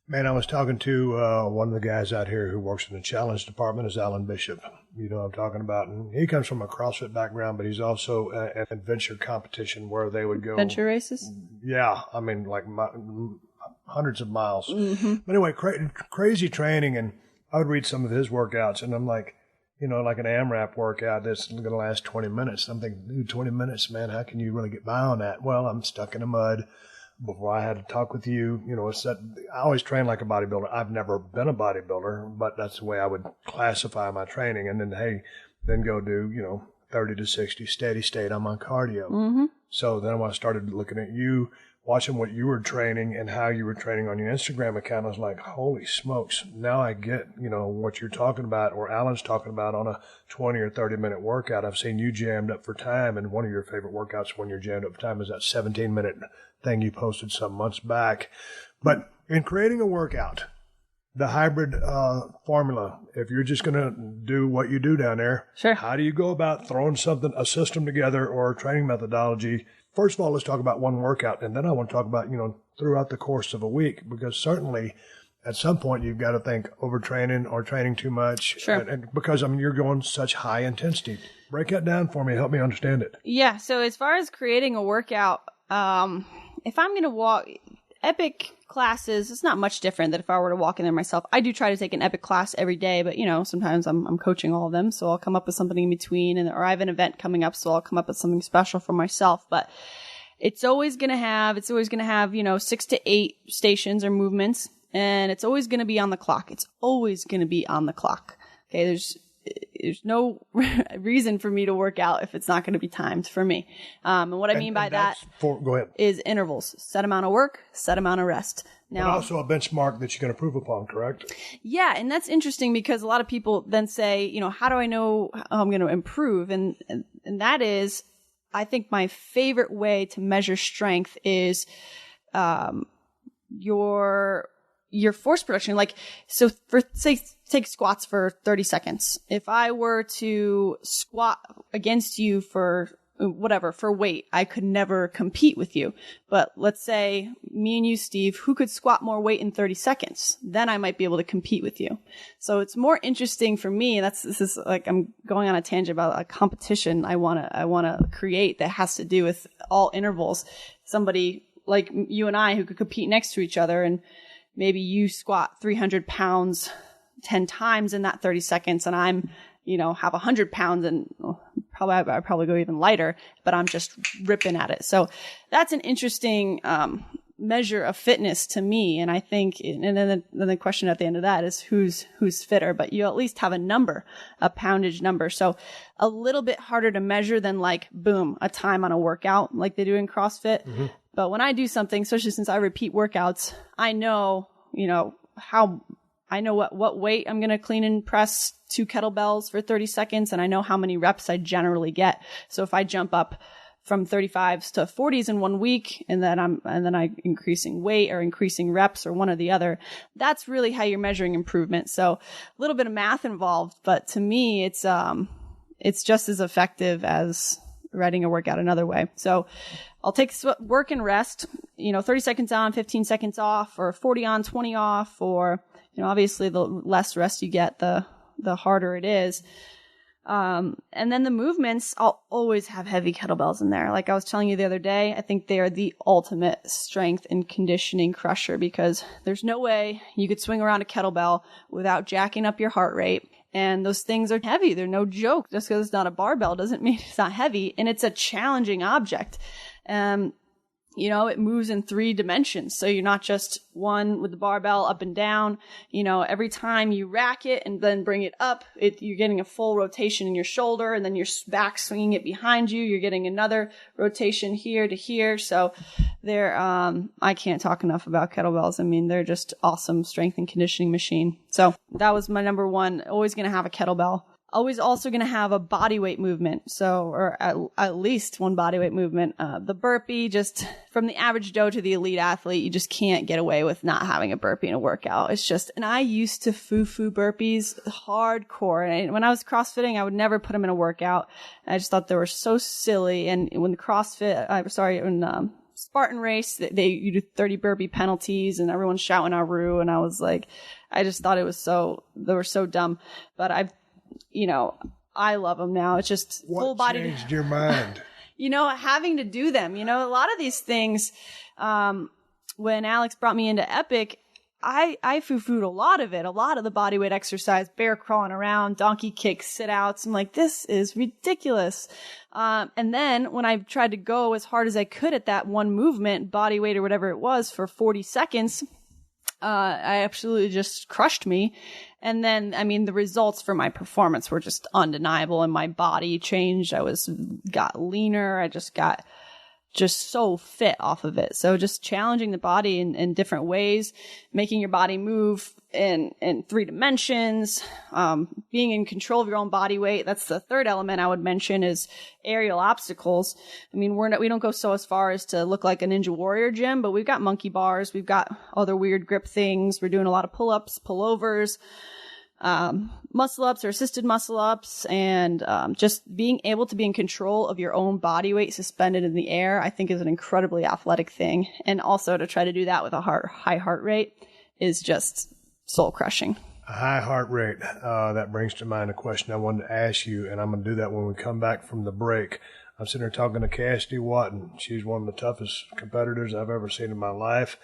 Speaker 4: Man, I was talking to one of the guys out here who works in the challenge department, is Alan Bishop. You know what I'm talking about. And he comes from a CrossFit background, but he's also an adventure competition where they would go. Adventure races? Yeah. I mean, like hundreds of miles. Mm-hmm. But anyway, crazy training. And I would read some of his workouts, and I'm like, like an AMRAP workout that's going to last 20 minutes. I'm thinking, dude, 20 minutes, man, how can you really get by on that? Well, I'm stuck in the mud. Before I had to talk with you, I always train like a bodybuilder. I've never been a bodybuilder, but that's the way I would classify my training. And then, then go do,
Speaker 2: 30 to 60 steady state on my cardio.
Speaker 4: Mm-hmm.
Speaker 2: So then when I started looking at you, watching what you were training and how you were training on your Instagram account, I was like, holy smokes, now I get, what you're talking about or Alan's talking about on a 20 or 30-minute workout. I've seen you jammed up for time, and one of your favorite workouts when you're jammed up for time is that 17-minute thing you posted some months back. But in creating a workout, the hybrid formula, if you're just going to do what you do down there,
Speaker 4: sure.
Speaker 2: How do you go about throwing a system together or a training methodology? First of all, let's talk about one workout, and then I want to talk about, throughout the course of a week, because certainly at some point you've got to think overtraining or training too much.
Speaker 4: Sure.
Speaker 2: And because, you're going such high intensity. Break that down for me. Help me understand it.
Speaker 4: Yeah. So as far as creating a workout, if I'm going to walk Epic classes, it's not much different than if I were to walk in there myself. I do try to take an Epic class every day, but sometimes I'm coaching all of them, so I'll come up with something in between, or I have an event coming up, so I'll come up with something special for myself. But it's always going to have 6 to 8 stations or movements, and it's always going to be on the clock. It's always going to be on the clock. Okay, there's no reason for me to work out if it's not going to be timed for me. And what I mean by that
Speaker 2: go ahead.
Speaker 4: Is intervals. Set amount of work, set amount of rest. Now,
Speaker 2: but also a benchmark that you're going to improve upon, correct?
Speaker 4: Yeah, and that's interesting because a lot of people then say, how do I know how I'm going to improve? And that is, I think my favorite way to measure strength is your force production. Like, so for, say, take squats for 30 seconds. If I were to squat against you for weight, I could never compete with you. But let's say me and you, Steve, who could squat more weight in 30 seconds? Then I might be able to compete with you. So it's more interesting for me. This is like, I'm going on a tangent about a competition I want to create that has to do with all intervals. Somebody like you and I who could compete next to each other, and maybe you squat 300 pounds 10 times in that 30 seconds, and I'm, have 100 pounds and I'd probably go even lighter, but I'm just ripping at it. So that's an interesting measure of fitness to me. And I think, and then the question at the end of that is who's fitter, but you at least have a poundage number. So a little bit harder to measure than like, boom, a time on a workout like they do in CrossFit. Mm-hmm. But when I do something, especially since I repeat workouts, I know, what weight I'm going to clean and press 2 kettlebells for 30 seconds. And I know how many reps I generally get. So if I jump up from 35s to 40s in 1 week, and then I'm increasing weight or increasing reps or one or the other, that's really how you're measuring improvement. So a little bit of math involved, but to me, it's just as effective as writing a workout another way. So I'll take work and rest, 30 seconds on, 15 seconds off, or 40 on, 20 off, or, obviously the less rest you get, the harder it is. And then the movements, I'll always have heavy kettlebells in there. Like I was telling you the other day, I think they are the ultimate strength and conditioning crusher, because there's no way you could swing around a kettlebell without jacking up your heart rate. And those things are heavy. They're no joke. Just because it's not a barbell doesn't mean it's not heavy. And it's a challenging object. It moves in 3 dimensions. So you're not just one with the barbell up and down. Every time you rack it and then bring it up, you're getting a full rotation in your shoulder, and then you're back swinging it behind you. You're getting another rotation here to here. So I can't talk enough about kettlebells. I mean, they're just awesome strength and conditioning machine. So that was my number one. Always going to have a kettlebell. Always also going to have a body weight movement. or at least one body weight movement. The burpee, just from the average Joe to the elite athlete, you just can't get away with not having a burpee in a workout. It's just, and I used to foo-foo burpees hardcore. And when I was CrossFitting, I would never put them in a workout. I just thought they were so silly. And when Spartan race, you do 30 burpee penalties and everyone's shouting Aru. And I was like, I just thought they were so dumb. But I love them now. It's just full body.
Speaker 2: What changed your mind?
Speaker 4: Having to do them. A lot of these things, when Alex brought me into Epic, I foo-fooed a lot of the body weight exercise, bear crawling around, donkey kicks, sit-outs. I'm like, this is ridiculous. And then when I tried to go as hard as I could at that one movement, body weight or whatever it was, for 40 seconds, I absolutely just crushed me. And then, I mean, the results for my performance were just undeniable, and my body changed. Got leaner. I just got so fit off of it. So just challenging the body in different ways, making your body move in 3 dimensions, being in control of your own body weight. That's the third element I would mention is aerial obstacles. I mean, we don't go so as far as to look like a Ninja Warrior gym, but we've got monkey bars. We've got other weird grip things. We're doing a lot of pull-ups, pullovers, muscle ups or assisted muscle ups, and just being able to be in control of your own body weight suspended in the air, I think is an incredibly athletic thing. And also to try to do that with a high heart rate is just soul crushing.
Speaker 2: A high heart rate. That brings to mind a question I wanted to ask you, and I'm going to do that when we come back from the break. I'm sitting here talking to Cassidy Watton. She's one of the toughest competitors I've ever seen in my life.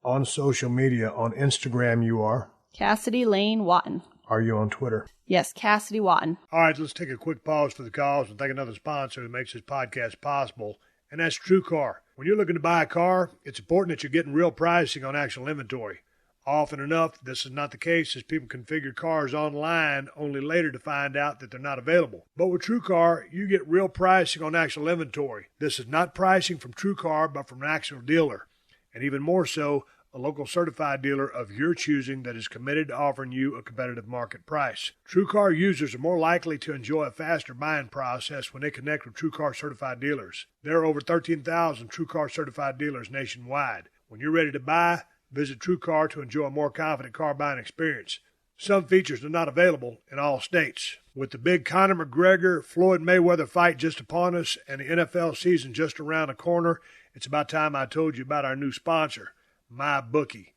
Speaker 2: On social media, on Instagram, you are?
Speaker 4: Cassidy Lane Watton.
Speaker 2: Are you on Twitter?
Speaker 4: Yes, Cassidy Watton.
Speaker 2: All right, let's take a quick pause for the calls and thank another sponsor who makes this podcast possible, and that's TrueCar. When you're looking to buy a car, it's important that you're getting real pricing on actual inventory. Often enough, this is not the case as people configure cars online only later to find out that they're not available. But with TrueCar, you get real pricing on actual inventory. This is not pricing from TrueCar, but from an actual dealer. And even more so, a local certified dealer of your choosing that is committed to offering you a competitive market price. TrueCar users are more likely to enjoy a faster buying process when they connect with TrueCar certified dealers. There are over 13,000 TrueCar certified dealers nationwide. When you're ready to buy, visit TrueCar to enjoy a more confident car buying experience. Some features are not available in all states. With the big Conor McGregor-Floyd Mayweather fight just upon us and the NFL season just around the corner, it's about time I told you about our new sponsor, MyBookie.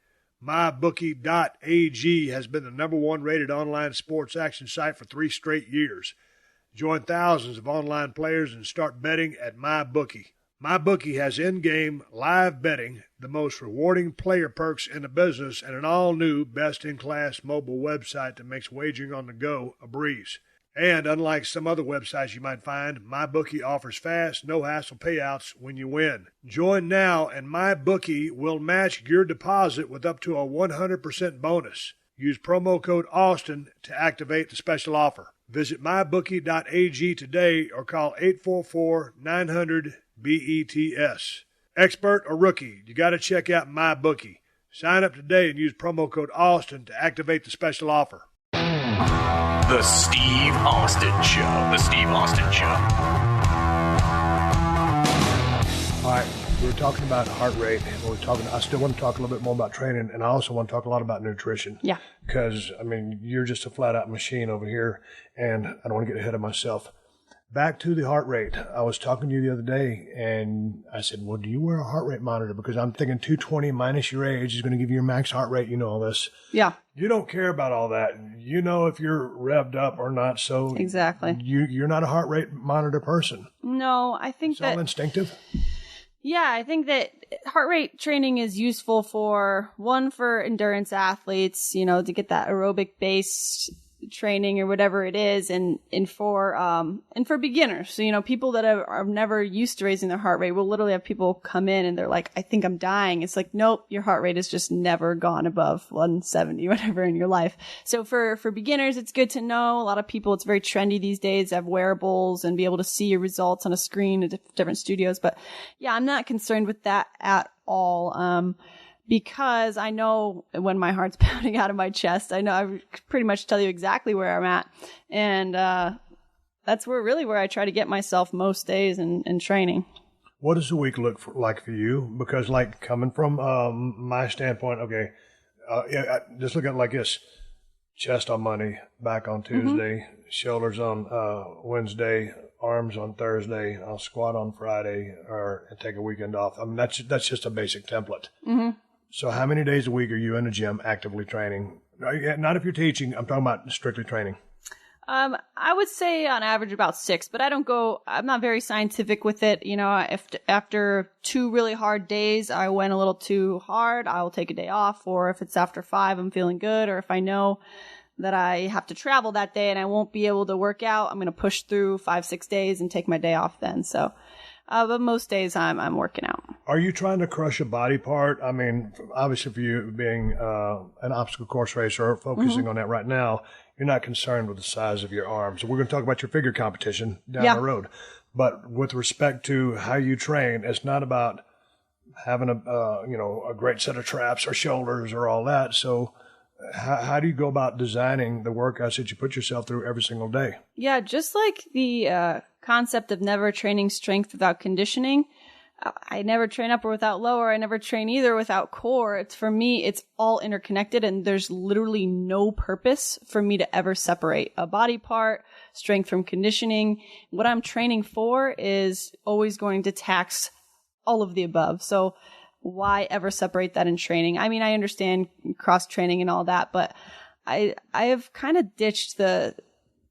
Speaker 2: MyBookie.ag has been the #1 rated online sports action site for 3 straight years. Join thousands of online players and start betting at MyBookie. MyBookie has in-game live betting, the most rewarding player perks in the business, and an all-new best-in-class mobile website that makes wagering on the go a breeze. And unlike some other websites you might find, MyBookie offers fast, no-hassle payouts when you win. Join now, and MyBookie will match your deposit with up to a 100% bonus. Use promo code AUSTIN to activate the special offer. Visit MyBookie.ag today or call 844-900-BETS. Expert or rookie, you got to check out MyBookie. Sign up today and use promo code AUSTIN to activate the special offer.
Speaker 1: The Steve Austin Show. The Steve Austin Show.
Speaker 2: All right, we were talking about heart rate. I still want to talk a little bit more about training, and I also want to talk a lot about nutrition.
Speaker 4: Yeah.
Speaker 2: Because, I mean, you're just a flat-out machine over here, and I don't want to get ahead of myself. Back to the heart rate. I was talking to you the other day, and I said, well, do you wear a heart rate monitor? Because I'm thinking 220 minus your age is going to give you your max heart rate. You know all this.
Speaker 4: Yeah.
Speaker 2: You don't care about all that. You know if you're revved up or not. So
Speaker 4: exactly.
Speaker 2: You're not a heart rate monitor person.
Speaker 4: No, I think
Speaker 2: it's all instinctive.
Speaker 4: Yeah, I think that heart rate training is useful for endurance athletes, to get that aerobic based training or whatever it is, and for beginners. So, people that are never used to raising their heart rate, will literally have people come in and they're like, I think I'm dying. It's like, nope, your heart rate has just never gone above 170, whatever in your life. So for beginners, it's good to know. A lot of people, it's very trendy these days to have wearables and be able to see your results on a screen at different studios. But yeah, I'm not concerned with that at all. Because I know when my heart's pounding out of my chest, I pretty much tell you exactly where I'm at. And that's where I try to get myself most days in training.
Speaker 2: What does the week look like for you? Because coming from my standpoint, okay, just look at it like this. Chest on Monday, back on Tuesday, shoulders on Wednesday, arms on Thursday, I'll squat on Friday and take a weekend off. I mean, that's just a basic template. Mm-hmm. So how many days a week are you in the gym actively training? Not if you're teaching. I'm talking about strictly training.
Speaker 4: I would say on average about 6, but I'm not very scientific with it. If after 2 really hard days, I went a little too hard, I will take a day off. Or if it's after 5, I'm feeling good. Or if I know that I have to travel that day and I won't be able to work out, I'm going to push through 5-6 days and take my day off then. So But most days I'm working out.
Speaker 2: Are you trying to crush a body part? I mean, obviously for you being an obstacle course racer, focusing on that right now, you're not concerned with the size of your arms. We're going to talk about your figure competition down the road. But with respect to how you train, it's not about having a great set of traps or shoulders or all that. So how do you go about designing the workouts that you put yourself through every single day? Yeah,
Speaker 4: just like the concept of never training strength without conditioning. I never train upper without lower. I never train either without core. For me, it's all interconnected, and there's literally no purpose for me to ever separate a body part, strength from conditioning. What I'm training for is always going to tax all of the above. So why ever separate that in training? I mean, I understand cross training and all that, but I have kind of ditched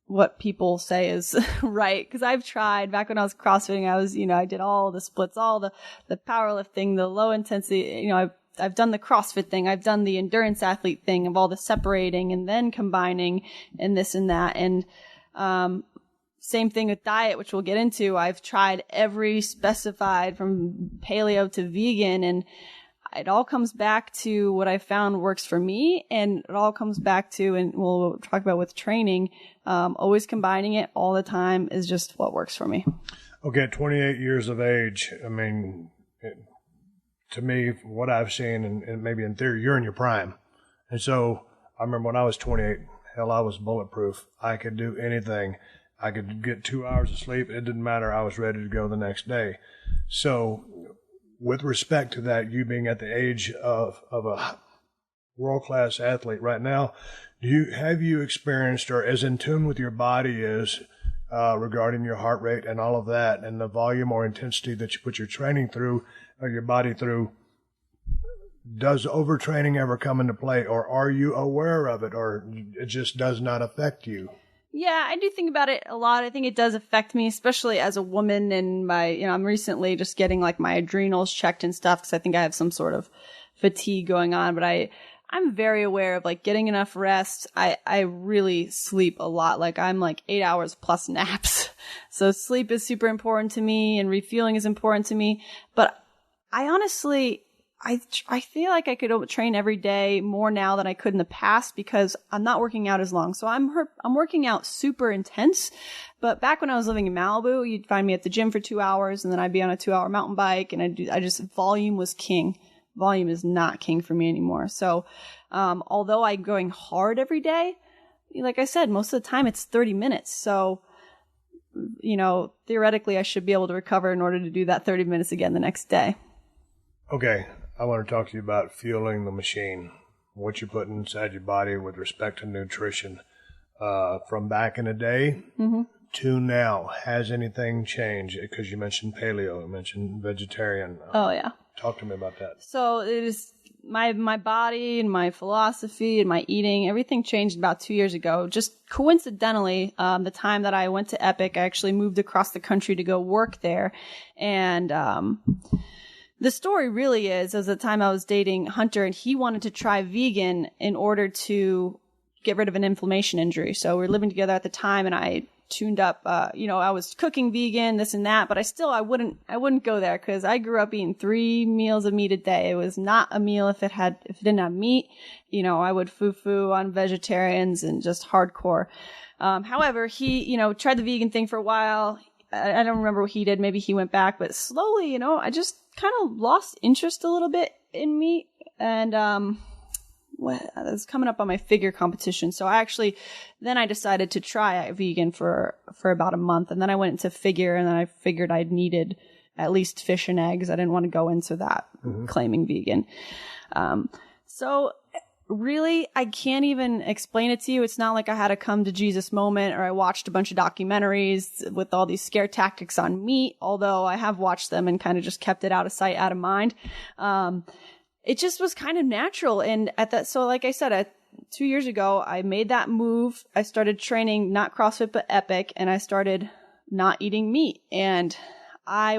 Speaker 4: what people say is right. Cause I've tried back when I was CrossFitting, I did all the splits, all the powerlifting, the low intensity, I've done the CrossFit thing. I've done the endurance athlete thing of all the separating and then combining and this and that. And, same thing with diet, which we'll get into. I've tried every specified from paleo to vegan, and it all comes back to what I found works for me. And it all comes back to, and we'll talk about with training, always combining it all the time is just what works for me.
Speaker 2: Okay, at 28 years of age, I mean, to me, what I've seen, and maybe in theory, you're in your prime. And so I remember when I was 28, hell, I was bulletproof. I could do anything. I could get 2 hours of sleep. It didn't matter. I was ready to go the next day. So with respect to that, you being at the age of a world-class athlete right now, have you experienced or as in tune with your body is regarding your heart rate and all of that and the volume or intensity that you put your training through or your body through? Does overtraining ever come into play, or are you aware of it, or it just does not affect you?
Speaker 4: Yeah, I do think about it a lot. I think it does affect me, especially as a woman. And I'm recently just getting like my adrenals checked and stuff because I think I have some sort of fatigue going on. But I'm very aware of like getting enough rest. I really sleep a lot. Like I'm like 8 hours plus naps. So sleep is super important to me and refueling is important to me. But I honestly, I feel like I could train every day more now than I could in the past because I'm not working out as long. So I'm working out super intense. But back when I was living in Malibu, you'd find me at the gym for 2 hours and then I'd be on a 2-hour mountain bike and volume was king. Volume is not king for me anymore. So, although I'm going hard every day, like I said, most of the time it's 30 minutes. So, theoretically I should be able to recover in order to do that 30 minutes again the next day.
Speaker 2: Okay. I want to talk to you about fueling the machine, what you put inside your body with respect to nutrition. From back in the day to now, has anything changed? Because you mentioned paleo, you mentioned vegetarian.
Speaker 4: Oh, yeah.
Speaker 2: Talk to me about that.
Speaker 4: So it is my body and my philosophy and my eating, everything changed about 2 years ago. Just coincidentally, the time that I went to Epic, I actually moved across the country to go work there. And the story really is the time I was dating Hunter and he wanted to try vegan in order to get rid of an inflammation injury. So we were living together at the time and I tuned up, I was cooking vegan, this and that, but I wouldn't go there because I grew up eating 3 meals of meat a day. It was not a meal if it didn't have meat. I would foo-foo on vegetarians and just hardcore. However, he, tried the vegan thing for a while. I don't remember what he did. Maybe he went back, but slowly, I just kind of lost interest a little bit in meat. And, it was coming up on my figure competition. So then I decided to try vegan for about a month. And then I went into figure and then I figured I needed at least fish and eggs. I didn't want to go into that claiming vegan. So really, I can't even explain it to you. It's not like I had a come to Jesus moment or I watched a bunch of documentaries with all these scare tactics on meat, although I have watched them and kind of just kept it out of sight, out of mind. It just was kind of natural. And so like I said, 2 years ago, I made that move. I started training, not CrossFit, but Epic, and I started not eating meat. And I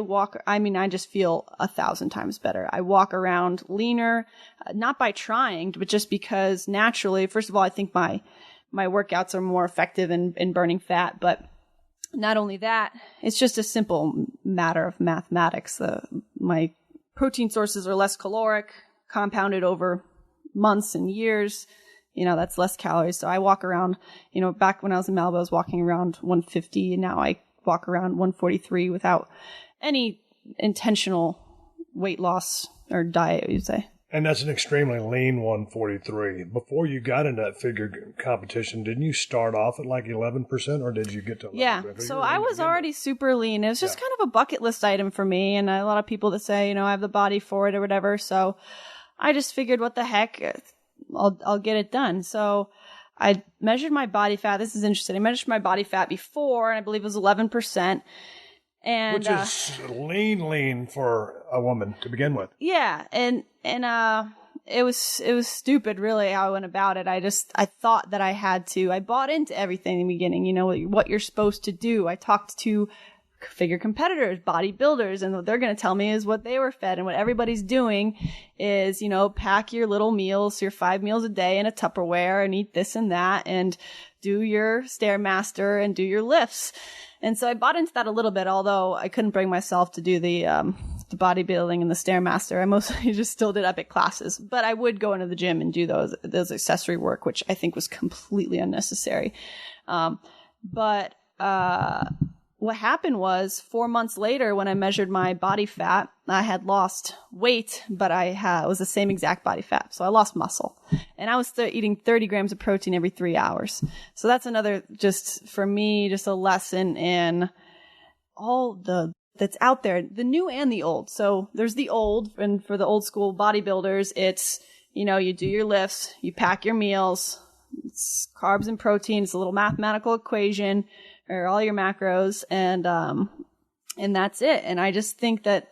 Speaker 4: just feel 1,000 times better. I walk around leaner, not by trying, but just because naturally, first of all, I think my workouts are more effective in burning fat, but not only that, it's just a simple matter of mathematics. My protein sources are less caloric, compounded over months and years. That's less calories. So I walk around, back when I was in Malibu, I was walking around 150, and now I walk around 143 without any intentional weight loss or diet, you'd say.
Speaker 2: And that's an extremely lean 143. Before you got into that figure competition, didn't you start off at like 11%, or did you get to 11%?
Speaker 4: Yeah, so I was already super lean. It was just kind of a bucket list item for me, and a lot of people that say, I have the body for it or whatever. So I just figured, what the heck, I'll get it done. So I measured my body fat. This is interesting. I measured my body fat before, and I believe it was 11%. And,
Speaker 2: which is lean for a woman to begin with.
Speaker 4: Yeah, and it was stupid, really, how I went about it. I thought that I bought into everything in the beginning, what you're supposed to do. I talked to figure competitors, bodybuilders, and what they're going to tell me is what they were fed, and what everybody's doing is, pack your little meals, your 5 meals a day in a Tupperware, and eat this and that, and do your Stairmaster and do your lifts. And so I bought into that a little bit, although I couldn't bring myself to do the bodybuilding and the Stairmaster. I mostly just still did epic classes, but I would go into the gym and do those accessory work, which I think was completely unnecessary. But what happened was 4 months later, when I measured my body fat, I had lost weight, but it was the same exact body fat. So I lost muscle, and I was still eating 30 grams of protein every 3 hours. So that's another, just for me, just a lesson in all that's out there, the new and the old. So there's the old, and for the old school bodybuilders, it's, you do your lifts, you pack your meals, it's carbs and protein. It's a little mathematical equation, or all your macros, and that's it. And I just think that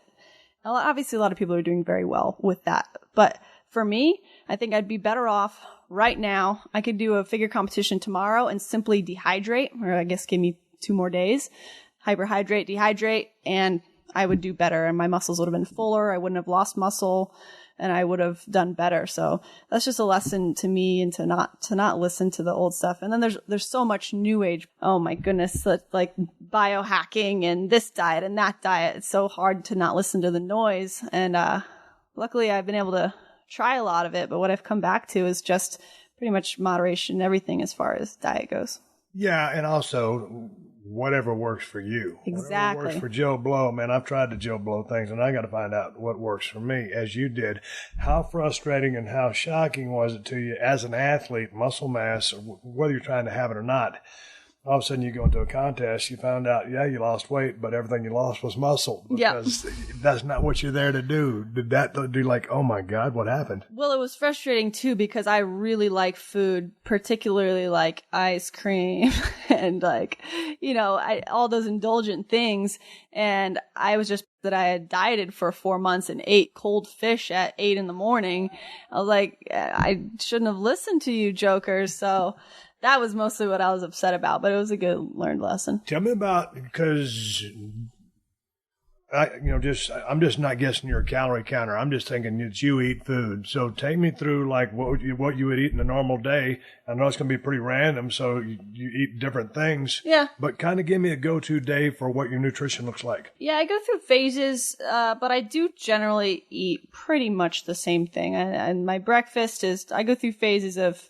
Speaker 4: obviously a lot of people are doing very well with that. But for me, I think I'd be better off right now. I could do a figure competition tomorrow and simply dehydrate, or I guess give me 2 more days, hyperhydrate, dehydrate, and I would do better, and my muscles would have been fuller. I wouldn't have lost muscle, and I would have done better. So that's just a lesson to me, and to not listen to the old stuff. And then there's so much new age. Oh my goodness, like biohacking and this diet and that diet. It's so hard to not listen to the noise. And luckily I've been able to try a lot of it, but what I've come back to is just pretty much moderation, everything as far as diet goes.
Speaker 2: Yeah, and also whatever works for you.
Speaker 4: Exactly.
Speaker 2: Whatever works for Joe Blow. Man, I've tried the Joe Blow things, and I got to find out what works for me, as you did. How frustrating and how shocking was it to you as an athlete, muscle mass, whether you're trying to have it or not? All of a sudden you go into a contest, you found out, you lost weight, but everything you lost was muscle, because that's not what you're there to do. Did that do like, oh my God, what happened?
Speaker 4: Well, it was frustrating too, because I really like food, particularly like ice cream and like, all those indulgent things. And I was just that I had dieted for 4 months and ate cold fish at 8 a.m. I was like, I shouldn't have listened to you jokers. So that was mostly what I was upset about, but it was a good learned lesson.
Speaker 2: Tell me about, because I'm just not guessing your calorie counter. I'm just thinking that you eat food. So take me through like what you would eat in a normal day. I know it's going to be pretty random, so you eat different things.
Speaker 4: Yeah.
Speaker 2: But kind of give me a go-to day for what your nutrition looks like.
Speaker 4: Yeah, I go through phases, but I do generally eat pretty much the same thing. And my breakfast is, I go through phases of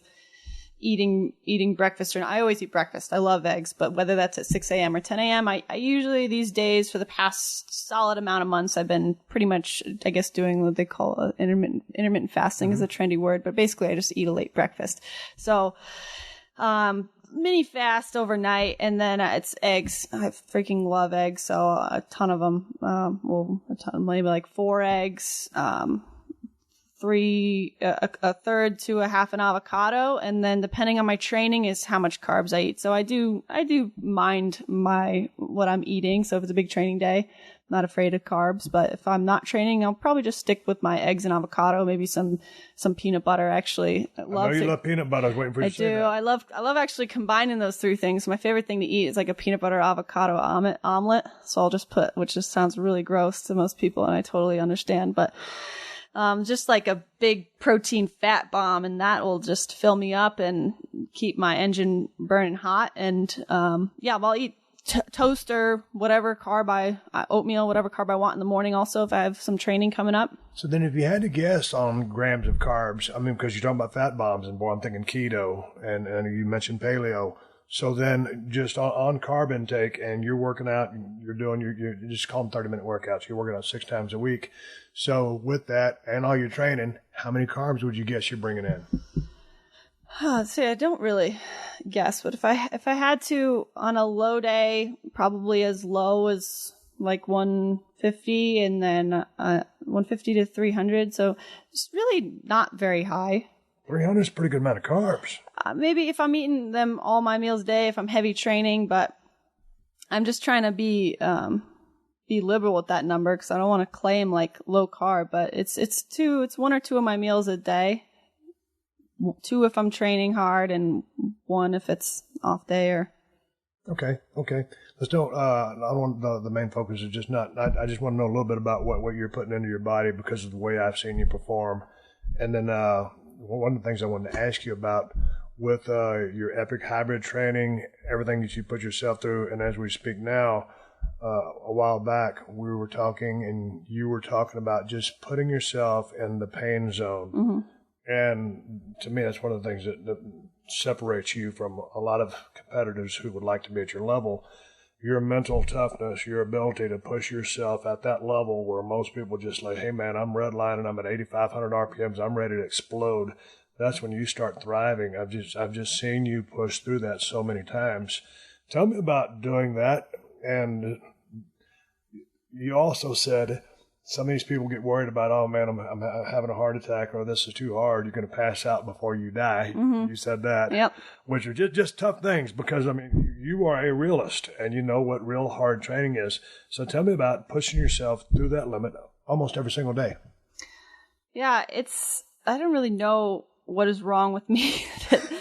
Speaker 4: eating breakfast, or I always eat breakfast. I love eggs, but whether that's at 6 a.m. or 10 a.m., I usually these days for the past solid amount of months, I've been pretty much, I guess, doing what they call intermittent fasting is a trendy word, but basically I just eat a late breakfast. So, mini fast overnight, and then it's eggs. I freaking love eggs, so a ton of them. Maybe like 4 eggs, a third to a half an avocado, and then depending on my training is how much carbs I eat. So I do mind what I'm eating. So if it's a big training day, I'm not afraid of carbs. But if I'm not training, I'll probably just stick with my eggs and avocado, maybe some peanut butter. Actually,
Speaker 2: I know you love peanut butter. I was waiting for you to say that.
Speaker 4: I love actually combining those 3 things. My favorite thing to eat is like a peanut butter avocado omelet. So I'll just which just sounds really gross to most people, and I totally understand, but just like a big protein fat bomb, and that will just fill me up and keep my engine burning hot. And I'll eat toast or whatever carb oatmeal, whatever carb I want in the morning also if I have some training coming up.
Speaker 2: So then if you had to guess on grams of carbs, I mean, because you're talking about fat bombs, and boy, I'm thinking keto, and you mentioned paleo. So then just on carb intake, and you're working out, you're doing you just call them 30-minute workouts. You're working out 6 times a week. So with that and all your training, how many carbs would you guess you're bringing in?
Speaker 4: See, I don't really guess, but if I had to on a low day, probably as low as like 150 and then 150 to 300. So it's really not very high.
Speaker 2: 300 is a pretty good amount of carbs.
Speaker 4: Maybe if I'm eating them all my meals a day, if I'm heavy training, but I'm just trying to be liberal with that number because I don't want to claim like low carb, but it's 1 or 2 of my meals a day. 2 if I'm training hard and 1 if it's off day or.
Speaker 2: Okay. Let's don't. I don't want the main focus is just not. I just want to know a little bit about what you're putting into your body because of the way I've seen you perform, and then one of the things I wanted to ask you about with your epic hybrid training, everything that you put yourself through, and as we speak now, a while back we were talking, and you were talking about just putting yourself in the pain zone. Mm-hmm. And to me, that's one of the things that separates you from a lot of competitors who would like to be at your level. Your mental toughness, your ability to push yourself at that level where most people just like, hey man, I'm redlining, I'm at 8,500 RPMs, I'm ready to explode. That's when you start thriving. I've just seen you push through that so many times. Tell me about doing that. And you also said, some of these people get worried about, oh man, I'm having a heart attack, or this is too hard. You're going to pass out before you die. Mm-hmm. You said that,
Speaker 4: yep.
Speaker 2: Which are just tough things because I mean you are a realist and you know what real hard training is. So tell me about pushing yourself through that limit almost every single day.
Speaker 4: Yeah, I don't really know what is wrong with me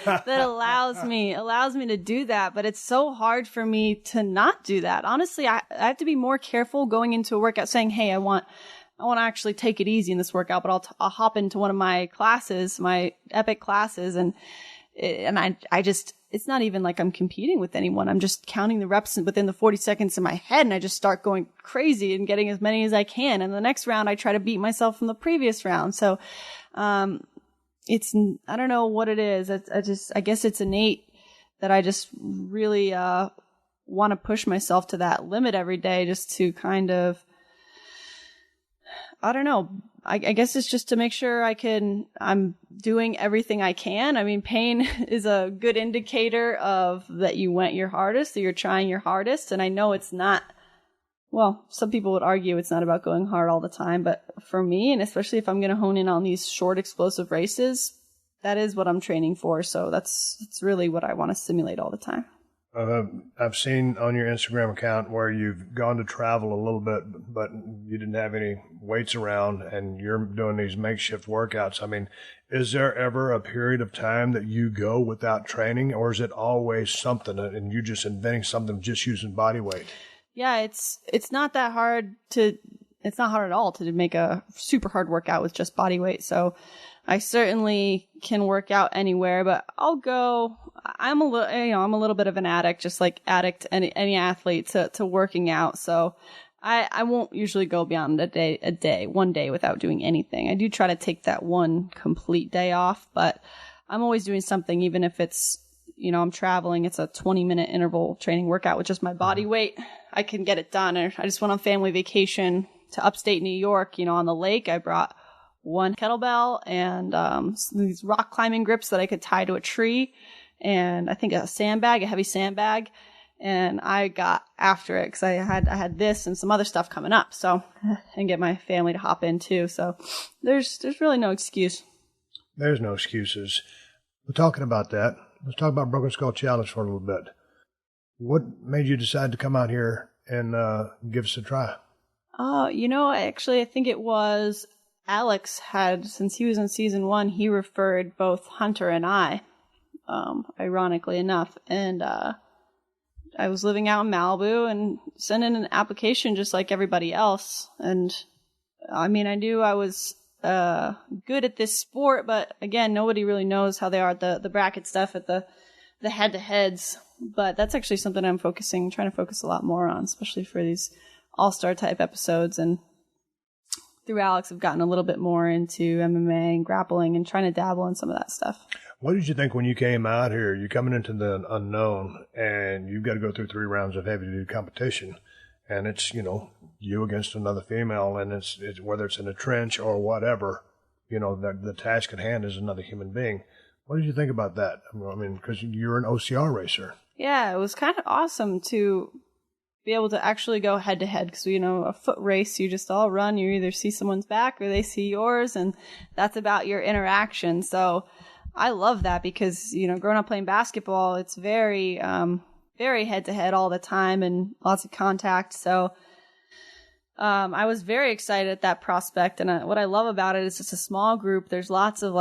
Speaker 4: that allows me to do that, but it's so hard for me to not do that. Honestly, I have to be more careful going into a workout saying, hey, I want to actually take it easy in this workout, but I'll hop into one of my classes, my epic classes, and I just, it's not even like I'm competing with anyone. I'm just counting the reps within the 40 seconds in my head, and I just start going crazy and getting as many as I can. And the next round, I try to beat myself from the previous round. So, I don't know what it is. I guess it's innate that I just really want to push myself to that limit every day just to kind of, I don't know. I guess it's just to make sure I'm doing everything I can. I mean, pain is a good indicator of that you went your hardest, that you're trying your hardest. And I know it's not, well, some people would argue it's not about going hard all the time, but for me, and especially if I'm going to hone in on these short explosive races, that is what I'm training for. So that's really what I want to simulate all the time.
Speaker 2: I've seen on your Instagram account where you've gone to travel a little bit, but you didn't have any weights around and you're doing these makeshift workouts. I mean, is there ever a period of time that you go without training, or is it always something and you just inventing something just using body weight?
Speaker 4: Yeah, it's not that hard it's not hard at all to make a super hard workout with just body weight. So I certainly can work out anywhere, but I'm a little bit of an addict, just like any athlete to working out. So I won't usually go beyond one day without doing anything. I do try to take that one complete day off, but I'm always doing something, even if it's, I'm traveling, it's a 20-minute interval training workout with just my body weight. I can get it done. Or I just went on family vacation to upstate New York, on the lake. I brought one kettlebell and these rock climbing grips that I could tie to a tree, and I think a heavy sandbag, and I got after it because I had this and some other stuff coming up, so and get my family to hop in too. So there's really no excuse.
Speaker 2: There's no excuses. We're talking about that. Let's talk about Broken Skull Challenge for a little bit. What made you decide to come out here and give us a try?
Speaker 4: Actually, I think it was Alex since he was in season 1, he referred both Hunter and I, ironically enough. And I was living out in Malibu and sent in an application just like everybody else. And I mean, I knew I was good at this sport, but again, nobody really knows how they are at the bracket stuff, at the head-to-heads. But that's actually something I'm trying to focus a lot more on, especially for these all-star type episodes. And through Alex, I've gotten a little bit more into MMA and grappling and trying to dabble in some of that stuff.
Speaker 2: What did you think when you came out here? You're coming into the unknown, and you've got to go through 3 rounds of heavy-duty competition. And it's, you against another female, and it's whether it's in a trench or whatever, the task at hand is another human being. What did you think about that? I mean, because you're an OCR racer. Yeah,
Speaker 4: it was kind of awesome to be able to actually go head-to-head because, a foot race, you just all run. You either see someone's back or they see yours, and that's about your interaction. So I love that because, growing up playing basketball, it's very, very head-to-head all the time and lots of contact. So I was very excited at that prospect. And what I love about it is it's a small group. There's lots of,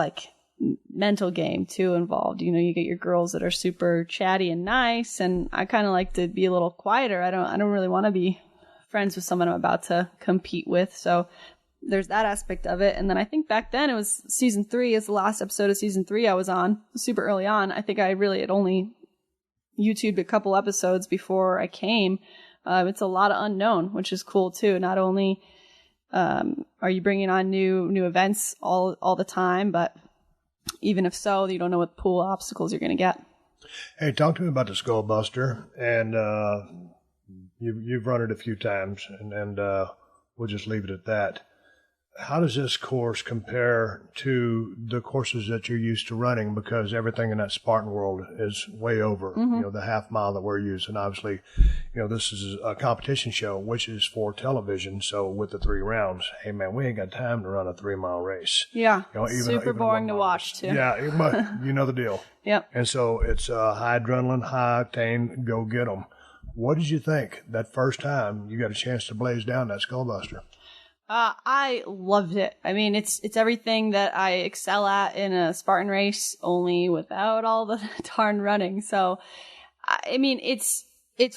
Speaker 4: mental game too involved. You get your girls that are super chatty and nice, and I kind of like to be a little quieter. I don't really want to be friends with someone I'm about to compete with. So there's that aspect of it. And then I think back then it was season 3 is the last episode of season 3 I was on, super early on. I think I really had only YouTubed a couple episodes before I came. It's a lot of unknown, which is cool too. Not only are you bringing on new events all the time, but even if so, you don't know what pool obstacles you're going to get.
Speaker 2: Hey, talk to me about the Skullbuster, and you've run it a few times, and we'll just leave it at that. How does this course compare to the courses that you're used to running? Because everything in that Spartan world is way over, the half mile that we're using. Obviously, this is a competition show, which is for television. So with the 3 rounds, hey man, we ain't got time to run a 3-mile race.
Speaker 4: Yeah. Super boring to watch too.
Speaker 2: Yeah. But you know the deal.
Speaker 4: Yep.
Speaker 2: And so it's high adrenaline, high octane, go get them. What did you think that first time you got a chance to blaze down that Skullbuster?
Speaker 4: I loved it. I mean, it's everything that I excel at in a Spartan race, only without all the darn running. So, I mean, it's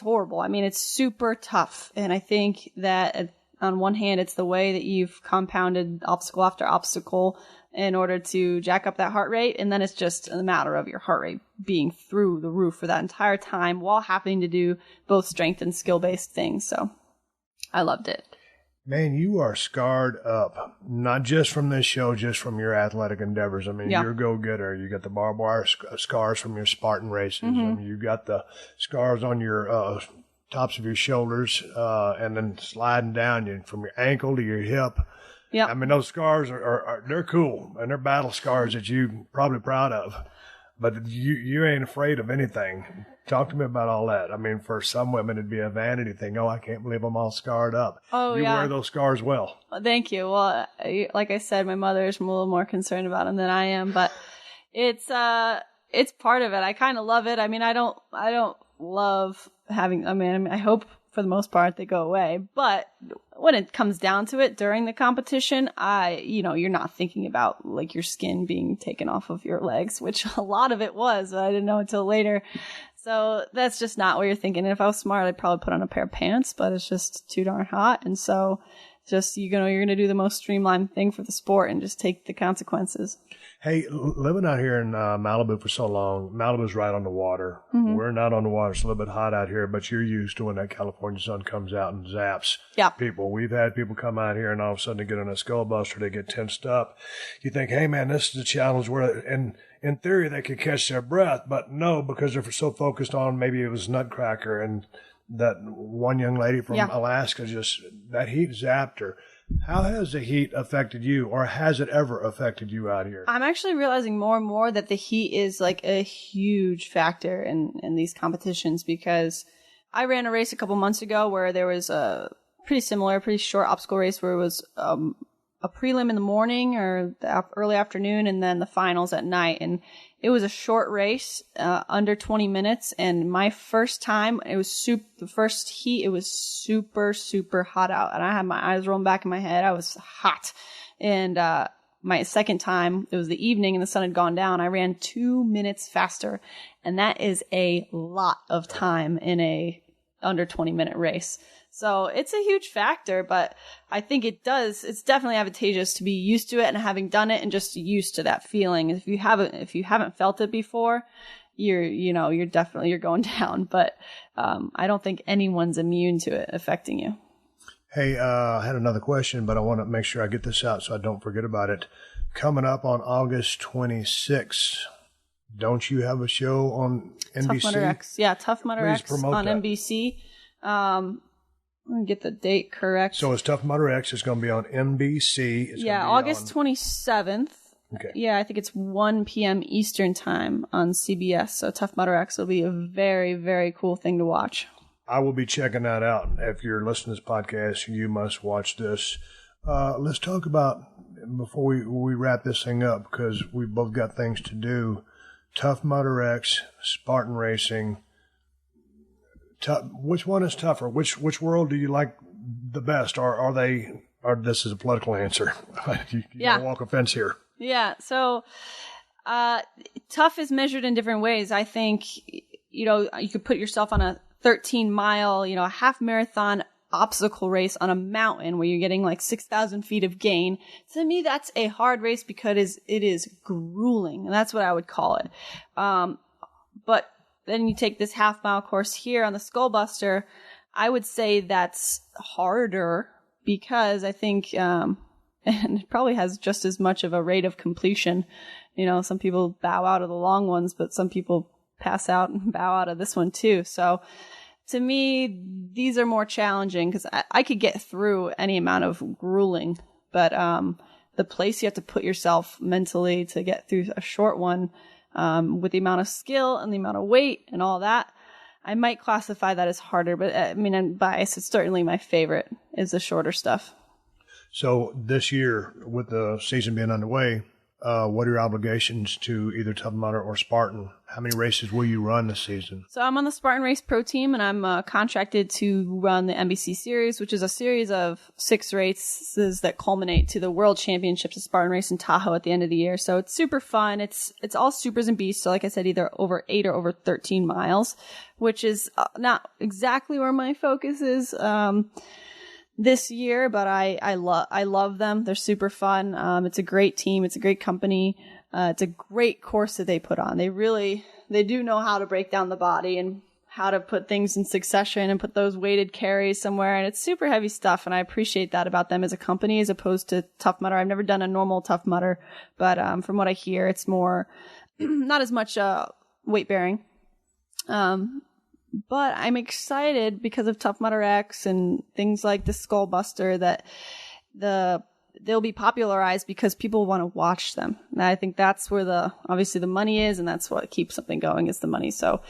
Speaker 4: horrible. I mean, it's super tough. And I think that on one hand, it's the way that you've compounded obstacle after obstacle in order to jack up that heart rate. And then it's just a matter of your heart rate being through the roof for that entire time while having to do both strength and skill-based things. So I loved it.
Speaker 2: Man, you are scarred up, not just from this show, just from your athletic endeavors. I mean, you're a go-getter. You got the barbed wire scars from your Spartan races. I mean, you got the scars on your tops of your shoulders, and then sliding down from your ankle to your hip. Yeah, I mean, those scars they're cool, and they're battle scars that you're probably proud of. But you ain't afraid of anything. Talk to me about all that. I mean, for some women, it'd be a vanity thing. Oh, I can't believe I'm all scarred up.
Speaker 4: Oh,
Speaker 2: you wear those scars well.
Speaker 4: Thank you. Well, like I said, my mother is a little more concerned about them than I am, but it's part of it. I kind of love it. I mean, I don't love having. I mean, I hope for the most part they go away. But when it comes down to it, during the competition, you're not thinking about like your skin being taken off of your legs, which a lot of it was. I didn't know until later. So that's just not what you're thinking. And if I was smart, I'd probably put on a pair of pants, but it's just too darn hot. And so just, you're going to do the most streamlined thing for the sport and just take the consequences.
Speaker 2: Hey, living out here in Malibu for so long, Malibu's right on the water. We're not on the water. It's a little bit hot out here, but you're used to when that California sun comes out and zaps people. We've had people come out here and all of a sudden they get on a Skullbuster, they get tensed up. You think, hey man, this is a challenge where, in theory, they could catch their breath, but no, because they're so focused on maybe it was Nutcracker and that one young lady from Alaska, just that heat zapped her. How has the heat affected you, or has it ever affected you out here? I'm
Speaker 4: actually realizing more and more that the heat is like a huge factor in these competitions, because I ran a race a couple months ago where there was a pretty short obstacle race where it was a prelim in the morning or the early afternoon and then the finals at night. And it was a short race, under 20 minutes. And my first time, the first heat, it was super, super hot out. And I had my eyes rolling back in my head. I was hot. And, my second time, it was the evening and the sun had gone down. I ran 2 minutes faster. And that is a lot of time in a under 20-minute race. So it's a huge factor, but I think it's definitely advantageous to be used to it and having done it and just used to that feeling. If you haven't felt it before, you're going down. But I don't think anyone's immune to it affecting you.
Speaker 2: Hey, I had another question, but I want to make sure I get this out so I don't forget about it. Coming up on August 26th, don't you have a show on NBC?
Speaker 4: Tough Mudder X. Yeah, Tough Mudder X on
Speaker 2: that.
Speaker 4: NBC. Let me get the date correct.
Speaker 2: So it's Tough Mudder X. It's going to be on NBC. It's
Speaker 4: August 27th.
Speaker 2: Okay.
Speaker 4: Yeah, I think it's 1 p.m. Eastern time on CBS. So Tough Mudder X will be a very, very cool thing to watch.
Speaker 2: I will be checking that out. If you're listening to this podcast, you must watch this. Let's talk about, before we wrap this thing up, because we've both got things to do, Tough Mudder X, Spartan Racing. Which one is tougher? Which world do you like the best? Or this is a political answer. you don't walk a fence here.
Speaker 4: Yeah, so tough is measured in different ways. I think, you could put yourself on a 13-mile, a half marathon obstacle race on a mountain where you're getting like 6,000 feet of gain. To me, that's a hard race because it is grueling, and that's what I would call it. But then you take this half-mile course here on the Skullbuster. I would say that's harder because I think, and it probably has just as much of a rate of completion. Some people bow out of the long ones, but some people pass out and bow out of this one too. So to me, these are more challenging because I could get through any amount of grueling, but the place you have to put yourself mentally to get through a short one, with the amount of skill and the amount of weight and all that, I might classify that as harder. But I'm biased. It's certainly my favorite is the shorter stuff. So
Speaker 2: this year, with the season being underway, what are your obligations to either Tough Mudder or Spartan? How many races will you run this season? So I'm on the Spartan Race Pro team, and I'm contracted to run the NBC Series, which is a series of 6 races that culminate to the World Championships of Spartan Race in Tahoe at the end of the year. So it's super fun. It's all supers and beasts. So like I said, either over 8 or over 13 miles, which is not exactly where my focus is this year, but I love them. They're super fun. It's a great team. It's a great company. It's a great course that they put on. They do know how to break down the body and how to put things in succession and put those weighted carries somewhere. And it's super heavy stuff. And I appreciate that about them as a company as opposed to Tough Mudder. I've never done a normal Tough Mudder, but from what I hear, it's more, not as much weight bearing. But I'm excited because of Tough Mudder X and things like the Skullbuster that they'll be popularized because people want to watch them. And I think that's where obviously the money is, and that's what keeps something going is the money. So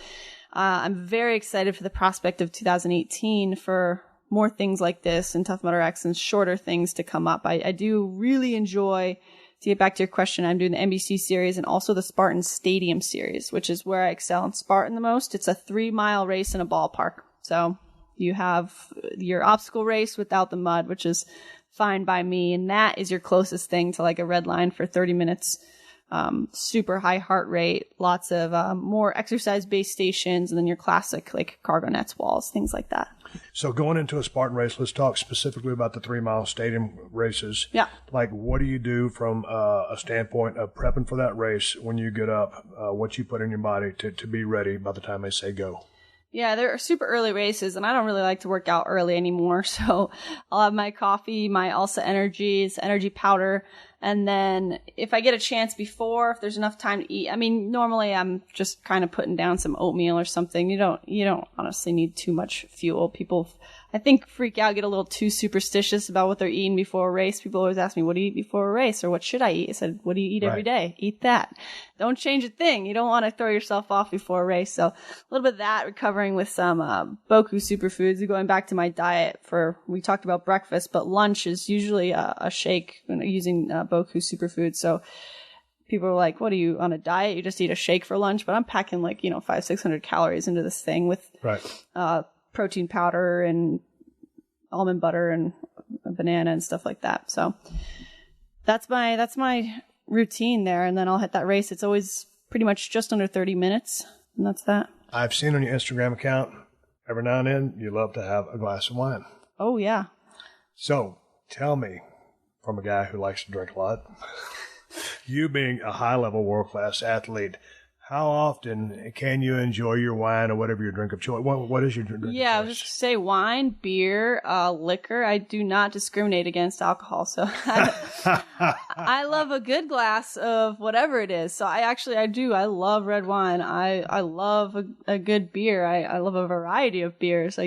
Speaker 2: I'm very excited for the prospect of 2018 for more things like this and Tough Mudder X and shorter things to come up. I do really enjoy, to get back to your question, I'm doing the NBC series and also the Spartan Stadium series, which is where I excel in Spartan the most. It's a 3-mile race in a ballpark. So you have your obstacle race without the mud, which is fine by me. And that is your closest thing to like a red line for 30 minutes. Super high heart rate, lots of more exercise-based stations, and then your classic like cargo nets, walls, things like that. So going into a Spartan race, let's talk specifically about the 3-mile stadium races. Yeah. Like, what do you do from a standpoint of prepping for that race when you get up, what you put in your body to be ready by the time they say go? Yeah, they're super early races, and I don't really like to work out early anymore. So I'll have my coffee, my Alsa Energies, energy powder, and then if I get a chance before, if there's enough time to eat, normally I'm just kind of putting down some oatmeal or something. You don't honestly need too much fuel. People, I think, freak out, get a little too superstitious about what they're eating before a race. People always ask me, what do you eat before a race? Or what should I eat? I said, what do you eat every day? Eat that. Don't change a thing. You don't want to throw yourself off before a race. So a little bit of that, recovering with some Boku superfoods. Going back to my diet we talked about breakfast, but lunch is usually a shake using Boku superfoods. So people are like, what are you on a diet? You just eat a shake for lunch? But I'm packing 500-600 calories into this thing with protein powder and almond butter and a banana and stuff like that. So that's my routine there. And then I'll hit that race. It's always pretty much just under 30 minutes. And that's that. I've seen on your Instagram account, every now and then, you love to have a glass of wine. Oh, yeah. So tell me, from a guy who likes to drink a lot, you being a high-level world-class athlete, How often can you enjoy your wine or whatever your drink of choice? What is your drink of choice?
Speaker 4: Yeah, I was just going to say wine, beer, liquor. I do not discriminate against alcohol. So I love a good glass of whatever it is. So I do. I love red wine. I love a good beer. I love a variety of beers. So,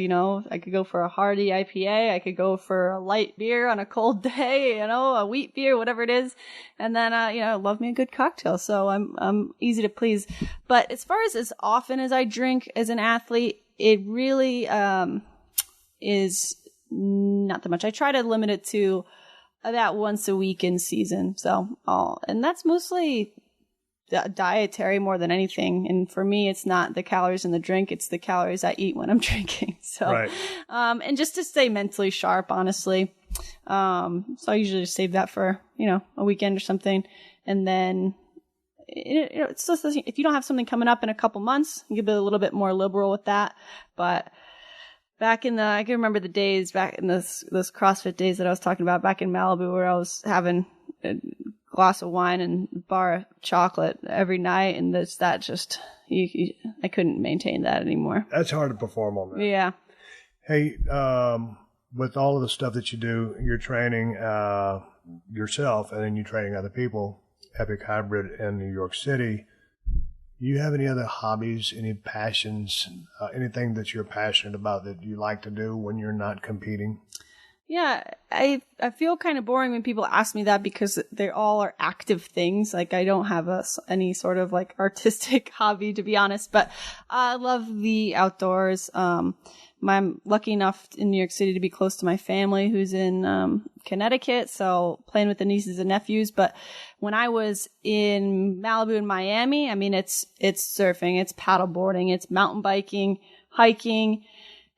Speaker 4: I could go for a hearty IPA. I could go for a light beer on a cold day, a wheat beer, whatever it is. And then, I love me a good cocktail. So I'm easy to please. But as far as often as I drink as an athlete, it really is not that much. I try to limit it to about once a week in season. So, and that's mostly dietary more than anything. And for me, it's not the calories in the drink; it's the calories I eat when I'm drinking. So,
Speaker 2: right.
Speaker 4: And just to stay mentally sharp, honestly. So I usually just save that for a weekend or something, and then. It's just, if you don't have something coming up in a couple months, you can be a little bit more liberal with that. But I can remember the days back in those CrossFit days that I was talking about back in Malibu, where I was having a glass of wine and a bar of chocolate every night, and I couldn't maintain that anymore.
Speaker 2: That's hard to perform on that.
Speaker 4: Yeah.
Speaker 2: Hey, with all of the stuff that you do, you're training yourself, and then you're training other people. Epic Hybrid in New York City. Do you have any other hobbies, any passions, anything that you're passionate about that you like to do when you're not competing?
Speaker 4: Yeah, I feel kind of boring when people ask me that because they all are active things. Like I don't have any sort of like artistic hobby, to be honest, but I love the outdoors. I'm lucky enough in New York City to be close to my family who's in Connecticut, so playing with the nieces and nephews. But when I was in Malibu and Miami, I mean, it's surfing, it's paddleboarding, it's mountain biking, hiking,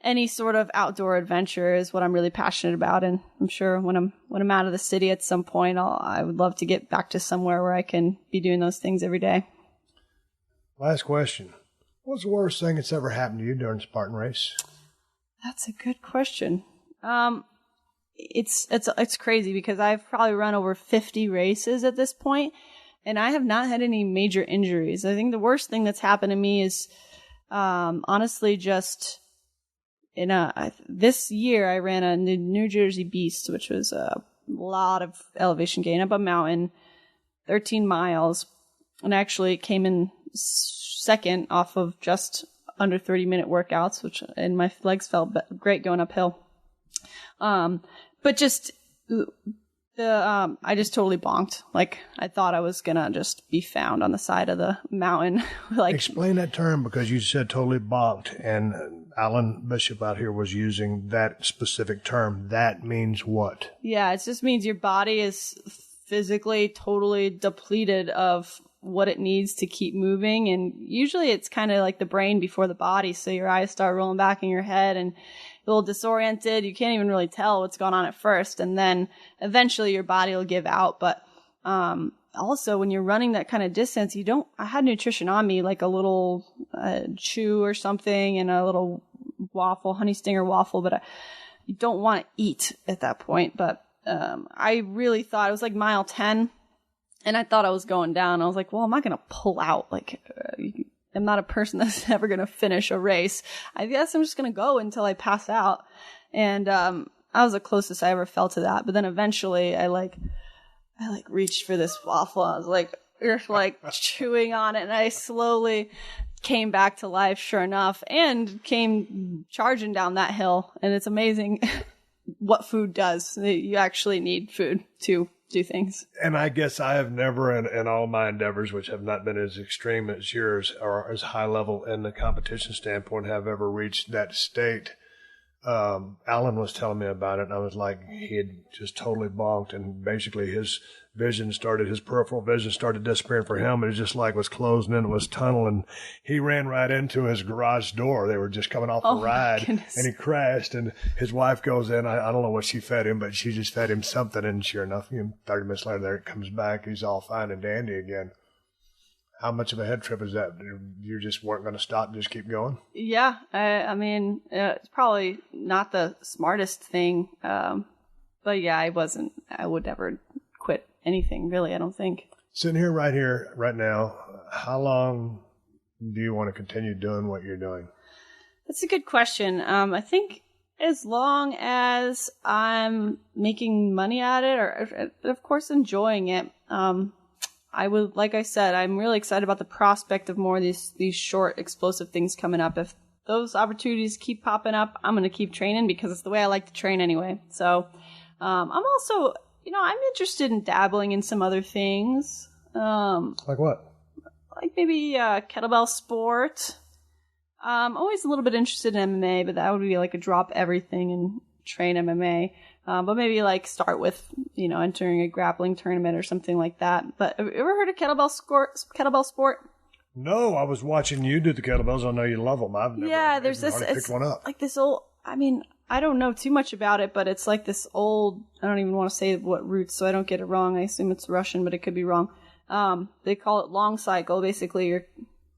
Speaker 4: any sort of outdoor adventure is what I'm really passionate about. And I'm sure when I'm out of the city at some point, I would love to get back to somewhere where I can be doing those things every day.
Speaker 2: Last question. What's the worst thing that's ever happened to you during a Spartan race?
Speaker 4: That's a good question. It's crazy because I've probably run over 50 races at this point, and I have not had any major injuries. I think the worst thing that's happened to me is, honestly, just this year I ran a New Jersey Beast, which was a lot of elevation gain up a mountain, 13 miles, and actually came in second off of just under 30-minute workouts, and my legs felt great going uphill. But just I just totally bonked. Like I thought I was gonna just be found on the side of the mountain. Like
Speaker 2: explain that term because you said totally bonked, and Alan Bishop out here was using that specific term. That means what? Yeah,
Speaker 4: it just means your body is physically totally depleted of what it needs to keep moving. And usually it's kind of like the brain before the body. So your eyes start rolling back in your head and a little disoriented. You can't even really tell what's going on at first. And then eventually your body will give out. But, also when you're running that kind of distance, I had nutrition on me, like a little, chew or something and a little waffle, honey stinger waffle, but you don't want to eat at that point. But, I really thought it was like mile 10. And I thought I was going down. I was like, well, I'm not going to pull out. Like, I'm not a person that's ever going to finish a race. I guess I'm just going to go until I pass out. And I was the closest I ever felt to that. But then eventually I reached for this waffle. I was like chewing on it. And I slowly came back to life, sure enough, and came charging down that hill. And it's amazing what food does. You actually need food to do things.
Speaker 2: And I guess I have never in all my endeavors, which have not been as extreme as yours or as high level in the competition standpoint, have ever reached that state. Alan was telling me about it, and I was like, he had just totally bonked, and basically his peripheral vision started disappearing for him. It was just like it was closing in, it was tunnel, and he ran right into his garage door. They were just coming off a ride, and he crashed, and his wife goes in. I don't know what she fed him, but she just fed him something, and sure enough, 30 minutes later, there it comes back. He's all fine and dandy again. How much of a head trip is that? You just weren't going to stop and just keep going?
Speaker 4: Yeah. I mean, it's probably not the smartest thing. But yeah, I would never quit anything, really, I don't think.
Speaker 2: Sitting here, right now, how long do you want to continue doing what you're doing?
Speaker 4: That's a good question. I think as long as I'm making money at it, or of course enjoying it, I would, like I said, I'm really excited about the prospect of more of these short, explosive things coming up. If those opportunities keep popping up, I'm going to keep training because it's the way I like to train anyway. So I'm also, I'm interested in dabbling in some other things.
Speaker 2: Like what?
Speaker 4: Like maybe kettlebell sport. I'm always a little bit interested in MMA, but that would be like a drop everything and train MMA. But maybe like start with, entering a grappling tournament or something like that. But have you ever heard of kettlebell sport?
Speaker 2: No, I was watching you do the kettlebells. I know you love them. I've never
Speaker 4: there's this,
Speaker 2: picked one up.
Speaker 4: Like this old, I don't know too much about it, but it's like this old, I don't even want to say what roots so I don't get it wrong. I assume it's Russian, but it could be wrong. They call it long cycle. Basically, you're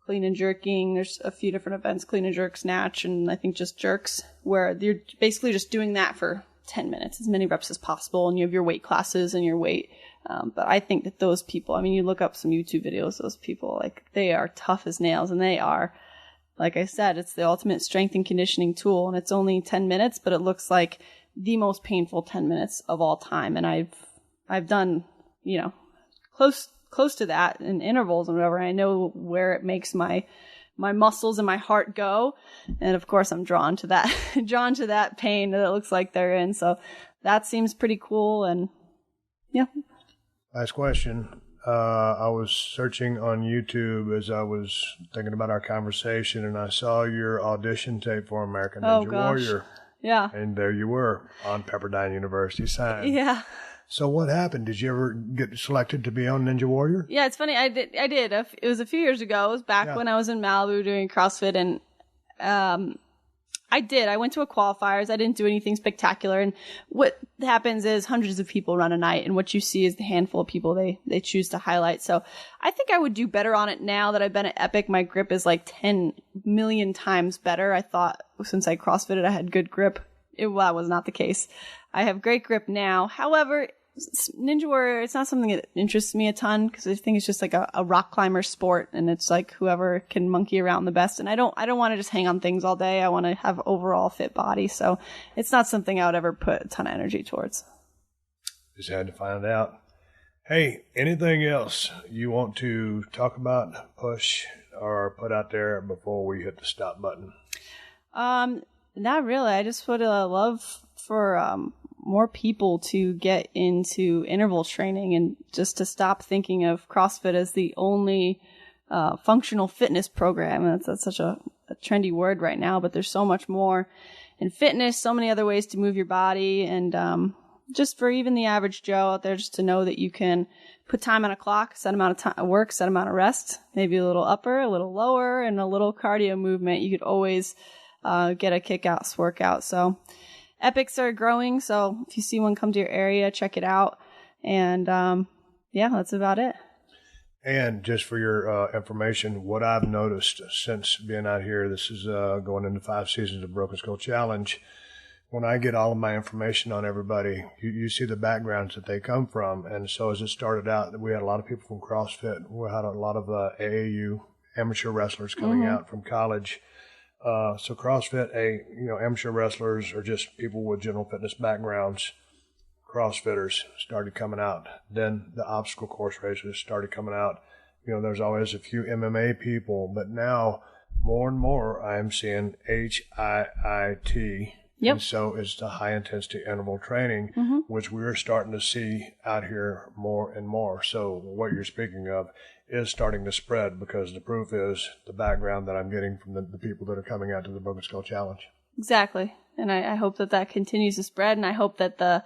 Speaker 4: clean and jerking. There's a few different events, clean and jerk, snatch, and I think just jerks, where you're basically just doing that for 10 minutes, as many reps as possible, and you have your weight classes and your weight. But I think that those people, you look up some YouTube videos, those people, like, they are tough as nails, and they are, like I said, it's the ultimate strength and conditioning tool, and it's only 10 minutes, but it looks like the most painful 10 minutes of all time. And I've done, close to that in intervals and whatever. I know where it makes my muscles and my heart go. And of course I'm drawn to that pain that it looks like they're in. So that seems pretty cool. And yeah.
Speaker 2: Last question. I was searching on YouTube as I was thinking about our conversation, and I saw your audition tape for American Ninja Warrior.
Speaker 4: Yeah.
Speaker 2: And there you were on Pepperdine University sign.
Speaker 4: Yeah.
Speaker 2: So what happened? Did you ever get selected to be on Ninja Warrior?
Speaker 4: Yeah, it's funny. I did. It was a few years ago. It was back when I was in Malibu doing CrossFit, and I did. I went to a qualifiers. I didn't do anything spectacular. And what happens is hundreds of people run a night, and what you see is the handful of people they choose to highlight. So I think I would do better on it now that I've been at Epic. My grip is like 10 million times better. I thought since I CrossFitted, I had good grip. That was not the case. I have great grip now. However, Ninja Warrior, it's not something that interests me a ton because I think it's just like a rock climber sport, and it's like whoever can monkey around the best. And I don't want to just hang on things all day. I want to have overall fit body. So it's not something I would ever put a ton of energy towards.
Speaker 2: Just had to find out. Hey, anything else you want to talk about, push, or put out there before we hit the stop button?
Speaker 4: Not really. I just would love for more people to get into interval training and just to stop thinking of CrossFit as the only functional fitness program. That's such a trendy word right now, but there's so much more in fitness, so many other ways to move your body, and just for even the average Joe out there, just to know that you can put time on a clock, set amount of time of work, set amount of rest, maybe a little upper, a little lower, and a little cardio movement. You could always get a kick-ass workout. So Epics are growing, so if you see one come to your area, check it out. And that's about it.
Speaker 2: And just for your information, what I've noticed since being out here, this is going into 5 seasons of Broken Skull Challenge. When I get all of my information on everybody, you see the backgrounds that they come from. And so as it started out, we had a lot of people from CrossFit. We had a lot of AAU amateur wrestlers coming out from college. So CrossFit, amateur wrestlers or just people with general fitness backgrounds, CrossFitters started coming out. Then the obstacle course racers started coming out. There's always a few MMA people, but now more and more I am seeing HIIT. Yep. And so it's the high intensity interval training, which we're starting to see out here more and more. So what you're speaking of is starting to spread because the proof is the background that I'm getting from the people that are coming out to the Broken Skull Challenge. Exactly. And I hope that continues to spread, and I hope that that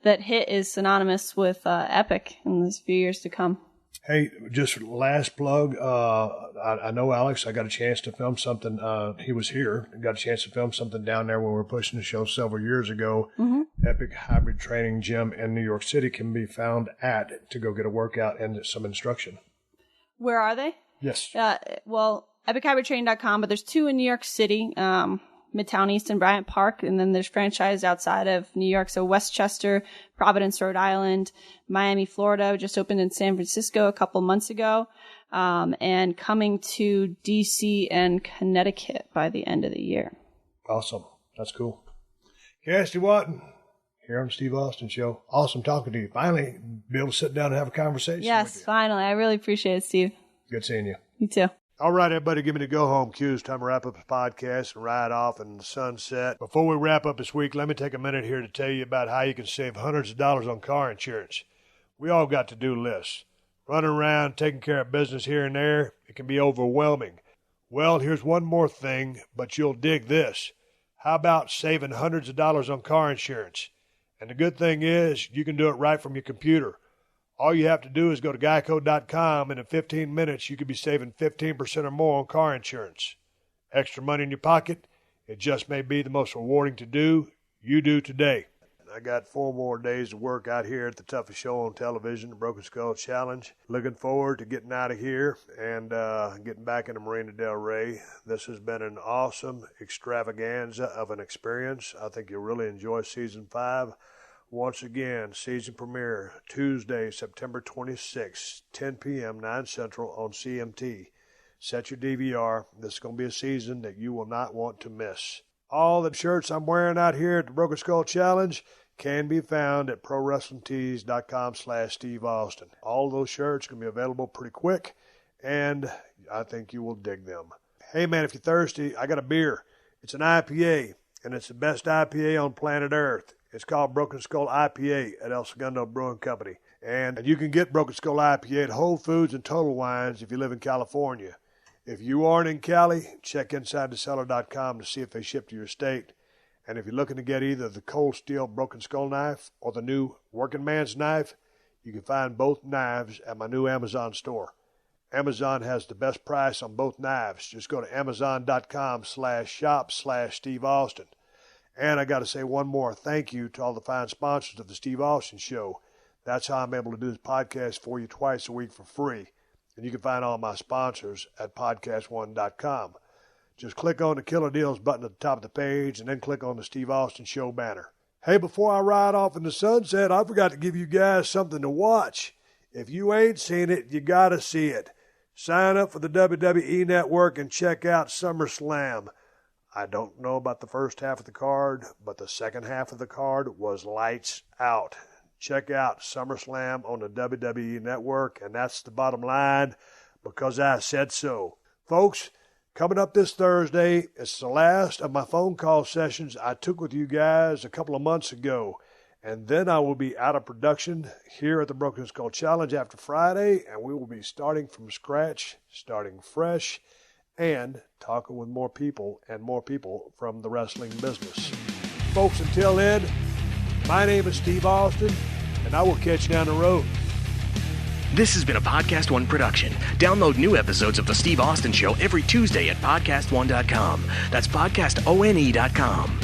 Speaker 2: HIIT is synonymous with Epic in these few years to come. Hey, just last plug. I know Alex. I got a chance to film something. He was here. Got a chance to film something down there when we were pushing the show several years ago. Epic Hybrid Training Gym in New York City can be found to go get a workout and some instruction. Where are they? Yes. EpicHybridTraining.com, but there's 2 in New York City, Midtown East and Bryant Park, and then there's franchise outside of New York, so Westchester, Providence, Rhode Island, Miami, Florida, just opened in San Francisco a couple months ago.
Speaker 4: and coming to DC and Connecticut by the end of the year.
Speaker 2: Awesome. That's cool. Cassidy Watton, here on the Steve Austin Show. Awesome talking to you. Finally, be able to sit down and have a conversation
Speaker 4: Yes,
Speaker 2: with you.
Speaker 4: finally. I really appreciate it, Steve.
Speaker 2: Good seeing you.
Speaker 4: You too.
Speaker 2: All right, everybody, give me the go-home cues. Time to wrap up the podcast and ride off in the sunset. Before we wrap up this week, let me take a minute here to tell you about how you can save hundreds of dollars on car insurance. We all got to-do lists. Running around, taking care of business here and there, it can be overwhelming. Well, here's one more thing, but you'll dig this. How about saving hundreds of dollars on car insurance? And the good thing is, you can do it right from your computer. All you have to do is go to geico.com, and in 15 minutes, you could be saving 15% or more on car insurance. Extra money in your pocket? It just may be the most rewarding to do. You do today. I got 4 more days of work out here at the toughest show on television, the Broken Skull Challenge. Looking forward to getting out of here and getting back into Marina Del Rey. This has been an awesome extravaganza of an experience. I think you'll really enjoy Season 5. Once again, season premiere, Tuesday, September 26th, 10 p.m., 9 Central on CMT. Set your DVR. This is going to be a season that you will not want to miss. All the shirts I'm wearing out here at the Broken Skull Challenge can be found at ProWrestlingTees.com/Steve Austin. All those shirts can be available pretty quick, and I think you will dig them. Hey, man, if you're thirsty, I got a beer. It's an IPA, and it's the best IPA on planet Earth. It's called Broken Skull IPA at El Segundo Brewing Company. And you can get Broken Skull IPA at Whole Foods and Total Wines if you live in California. If you aren't in Cali, check InsideTheCellar.com to see if they ship to your state. And if you're looking to get either the Cold Steel Broken Skull knife or the new Working Man's knife, you can find both knives at my new Amazon store. Amazon has the best price on both knives. Just go to Amazon.com/shop/Steve Austin. And I got to say one more thank you to all the fine sponsors of the Steve Austin Show. That's how I'm able to do this podcast for you twice a week for free. And you can find all my sponsors at PodcastOne.com. Just click on the Killer Deals button at the top of the page and then click on the Steve Austin Show banner. Hey, before I ride off in the sunset, I forgot to give you guys something to watch. If you ain't seen it, you got to see it. Sign up for the WWE Network and check out SummerSlam. I don't know about the first half of the card, but the second half of the card was lights out. Check out SummerSlam on the WWE Network, and that's the bottom line because I said so. Folks, coming up this Thursday, it's the last of my phone call sessions I took with you guys a couple of months ago, and then I will be out of production here at the Broken Skull Challenge after Friday, and we will be starting from scratch, starting fresh, and talking with more people and more people from the wrestling business. Folks, until then, my name is Steve Austin, and I will catch you down the road.
Speaker 1: This has been a PodcastOne production. Download new episodes of The Steve Austin Show every Tuesday at PodcastOne.com. That's PodcastOne.com.